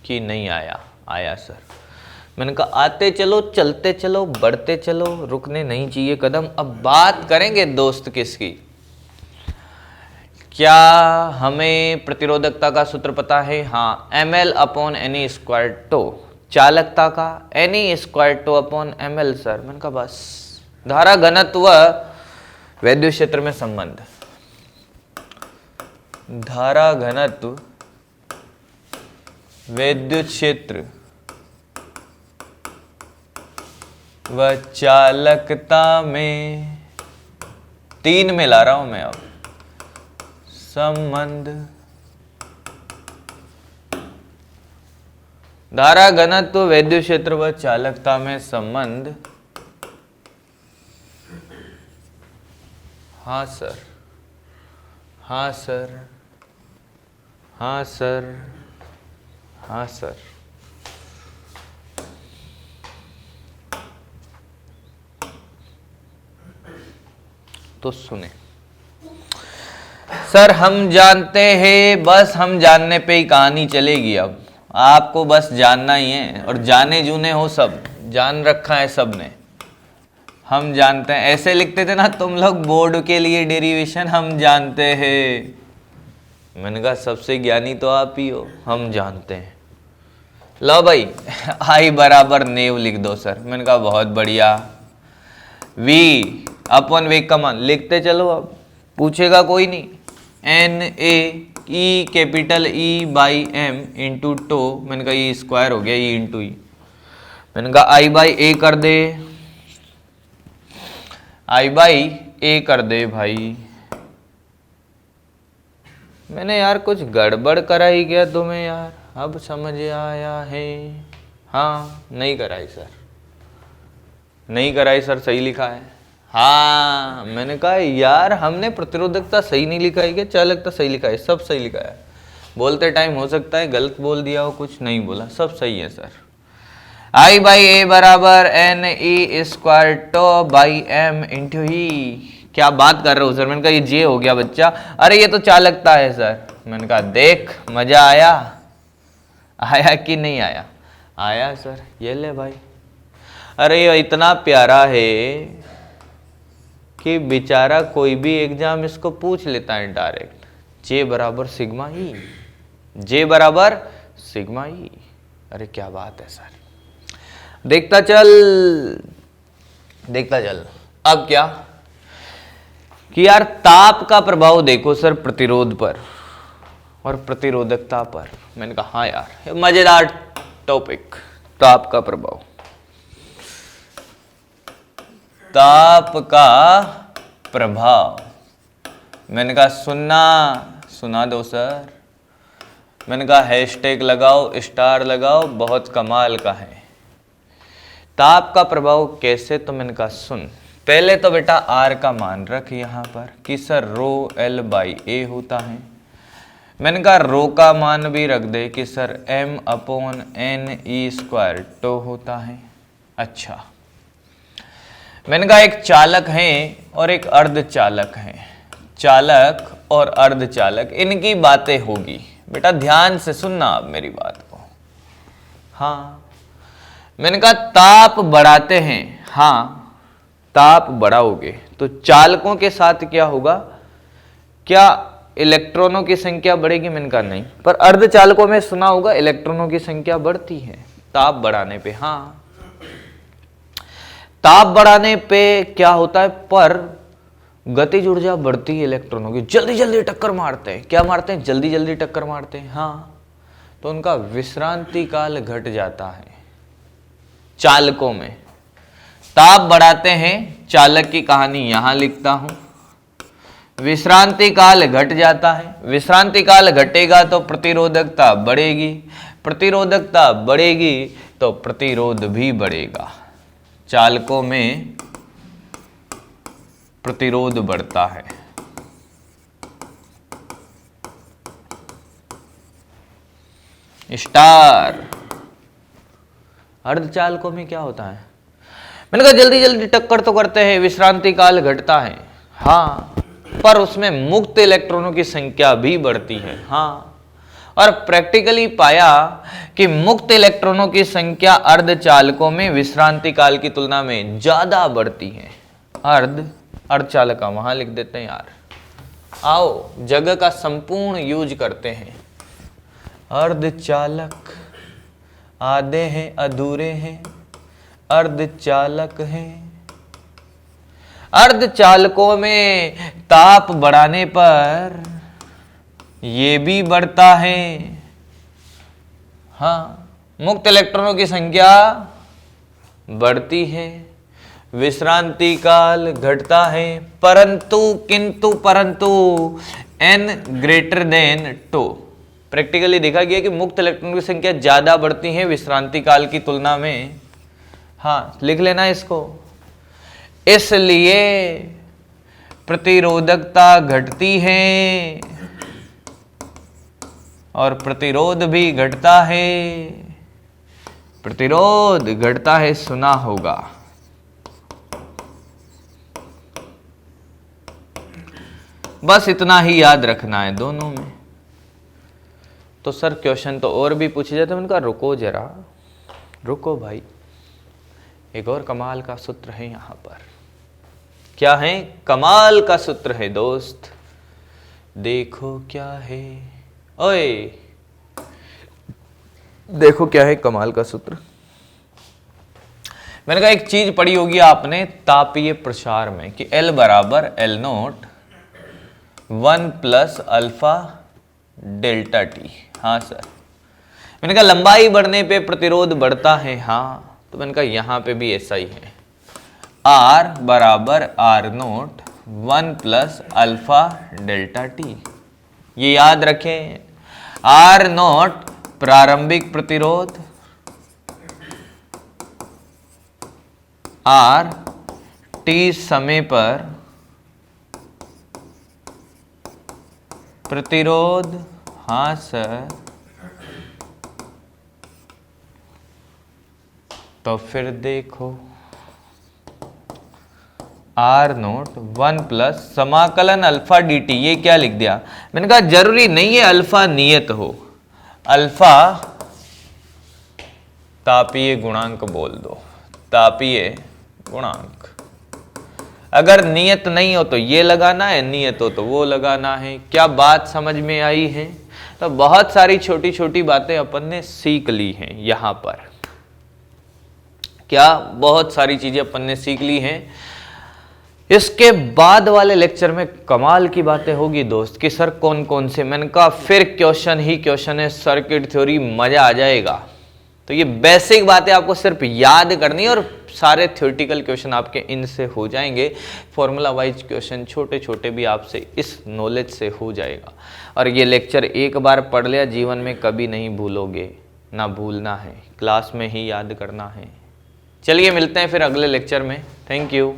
Speaker 1: कि नहीं आया? आया सर। मैंने कहा आते चलो, चलते चलो, बढ़ते चलो, रुकने नहीं चाहिए कदम। अब बात करेंगे दोस्त किसकी? क्या हमें प्रतिरोधकता का सूत्र पता है? हाँ, ml/Ne²। तो चालकता का Ne²/ml सर। मैंने कहा बस। धारा घनत्व वैद्युत क्षेत्र में संबंध, धारा घनत्व वैद्युत क्षेत्र व चालकता में, 3 में ला रहा हूं मैं अब, संबंध। धारा घनत्व वैद्युत क्षेत्र व चालकता में संबंध। हाँ सर, हाँ सर, हाँ सर, हाँ सर। तो सुने सर, हम जानते हैं, बस हम जानने पे ही कहानी चलेगी। अब आपको बस जानना ही है, और जाने जूने हो, सब जान रखा है सब ने। हम जानते हैं, ऐसे लिखते थे ना तुम लोग बोर्ड के लिए डेरिवेशन, हम जानते हैं। मैंने कहा सबसे ज्ञानी तो आप ही हो, हम जानते हैं। लो भाई, I बराबर नेव लिख दो सर। मैंने कहा बहुत बढ़िया। V/वेग का मान लिखते चलो, अब पूछेगा कोई नहीं। NA capital E/m into to. मैंने कहा E स्क्वायर हो गया, E इंटू E। मैंने कहा I/A कर दे, I/A कर दे भाई। मैंने यार कुछ गड़बड़ कराई गया तुम्हें यार, अब समझ आया है? हाँ, नहीं कराई सर, नहीं कराई सर, सही लिखा है। हाँ, मैंने कहा यार हमने प्रतिरोधकता सही नहीं लिखा है क्या, चालकता सही लिखा है? सब सही लिखा है। बोलते टाइम हो सकता है गलत बोल दिया हो, कुछ नहीं बोला, सब सही है सर। I/A बराबर Ne²/m इंटू E। क्या बात कर रहे हो सर? मैंने कहा ये J हो गया बच्चा। अरे ये तो चालकता है सर। मैंने कहा देख, मजा आया? आया कि नहीं आया? आया सर, ये ले भाई। अरे ये इतना प्यारा है कि बेचारा कोई भी एग्जाम इसको पूछ लेता है डायरेक्ट। J बराबर सिग्मा E, J बराबर सिग्मा E। अरे क्या बात है सर, देखता चल, देखता चल। अब क्या कि यार ताप का प्रभाव देखो सर प्रतिरोध पर और प्रतिरोधकता पर। मैंने कहा हाँ यार, मजेदार टॉपिक, ताप का प्रभाव। ताप का प्रभाव। मैंने कहा सुना दो सर। मैंने कहा हैशटैग लगाओ, स्टार लगाओ, बहुत कमाल का है। ताप का प्रभाव कैसे? तो मैंने कहा सुन, पहले तो बेटा R का मान रख यहाँ पर कि सर ρL/A होता है। मैंने कहा रो का मान भी रख दे कि सर m/Ne² टो होता है। अच्छा, मैंने कहा एक चालक है और एक अर्धचालक है। चालक और अर्धचालक, इनकी बातें होगी। बेटा ध्यान से सुनना आप मेरी बात को। हाँ, मैंने कहा ताप बढ़ाते हैं। हाँ, ताप बढ़ाओगे तो चालकों के साथ क्या होगा? क्या इलेक्ट्रॉनों की संख्या बढ़ेगी? मैंने कहा नहीं, पर अर्धचालकों में सुना होगा इलेक्ट्रॉनों की संख्या बढ़ती है ताप बढ़ाने पे। हाँ, ताप बढ़ाने पे क्या होता है? पर गतिज ऊर्जा बढ़ती है इलेक्ट्रॉनों की, जल्दी जल्दी टक्कर मारते हैं। क्या मारते हैं? जल्दी जल्दी टक्कर मारते हैं। हाँ, तो उनका विश्रांति काल घट जाता है। चालकों में ताप बढ़ाते हैं, चालक की कहानी यहां लिखता हूं। विश्रांति काल घट जाता है, विश्रांति काल घटेगा तो प्रतिरोधकता बढ़ेगी, प्रतिरोधकता बढ़ेगी तो प्रतिरोध भी बढ़ेगा। चालकों में प्रतिरोध बढ़ता है। स्टार। अर्धचालकों में क्या होता है? मैंने कहा जल्दी जल्दी टक्कर तो करते हैं, विश्रांति काल घटता है। हाँ, पर उसमें मुक्त इलेक्ट्रॉनों की संख्या भी बढ़ती है। हाँ, और प्रैक्टिकली पाया कि मुक्त इलेक्ट्रॉनों की संख्या अर्धचालकों में विश्रांति काल की तुलना में ज्यादा बढ़ती है। अर्धचालक वहां लिख देते हैं यार। आओ जगह का संपूर्ण यूज करते हैं। अर्धचालक आधे हैं, अधूरे हैं, अर्धचालक हैं। अर्धचालकों में ताप बढ़ाने पर ये भी बढ़ता है। हाँ, मुक्त इलेक्ट्रॉनों की संख्या बढ़ती है, विश्रांति काल घटता है, परंतु n ग्रेटर देन 2। प्रैक्टिकली देखा गया कि मुक्त इलेक्ट्रॉनों की संख्या ज्यादा बढ़ती है विश्रांति काल की तुलना में। हाँ, लिख लेना इसको। इसलिए प्रतिरोधकता घटती है और प्रतिरोध भी घटता है। प्रतिरोध घटता है, सुना होगा। बस इतना ही याद रखना है दोनों में। तो सर क्वेश्चन तो और भी पूछे जाते हैं। उनका रुको जरा, रुको भाई, एक और कमाल का सूत्र है यहां पर। क्या है? कमाल का सूत्र है दोस्त। देखो क्या है, ओए देखो क्या है कमाल का सूत्र। मैंने कहा एक चीज पढ़ी होगी आपने तापीय प्रसार में कि L बराबर L note 1 plus alpha delta T. हाँ सर। मैंने कहा लंबाई बढ़ने पे प्रतिरोध बढ़ता है। हाँ, तो मैंने कहा यहां पे भी ऐसा ही है। R बराबर R note 1 plus alpha delta T. ये याद रखें। R नोट प्रारंभिक प्रतिरोध, R T समय पर प्रतिरोध। हाँ सर। तो फिर देखो R नोट 1 प्लस समाकलन अल्फा डी टी। ये क्या लिख दिया? मैंने कहा जरूरी नहीं है अल्फा नियत हो, अल्फा तापीय गुणांक बोल दो, तापीय गुणांक। अगर नियत नहीं हो तो ये लगाना है, नियत हो तो वो लगाना है। क्या बात समझ में आई है? तो बहुत सारी छोटी छोटी बातें अपन ने सीख ली हैं यहां पर। क्या बहुत सारी चीजें अपन ने सीख ली हैं। इसके बाद वाले लेक्चर में कमाल की बातें होगी दोस्त कि सर कौन कौन से। मैंने कहा फिर क्वेश्चन ही क्वेश्चन है, सर्किट थ्योरी, मजा आ जाएगा। तो ये बेसिक बातें आपको सिर्फ याद करनी है और सारे थ्योरेटिकल क्वेश्चन आपके इनसे हो जाएंगे। फॉर्मूला वाइज क्वेश्चन छोटे छोटे भी आपसे इस नॉलेज से हो जाएगा। और ये लेक्चर एक बार पढ़ लिया, जीवन में कभी नहीं भूलोगे, ना भूलना है, क्लास में ही याद करना है। चलिए मिलते हैं फिर अगले लेक्चर में। Thank you.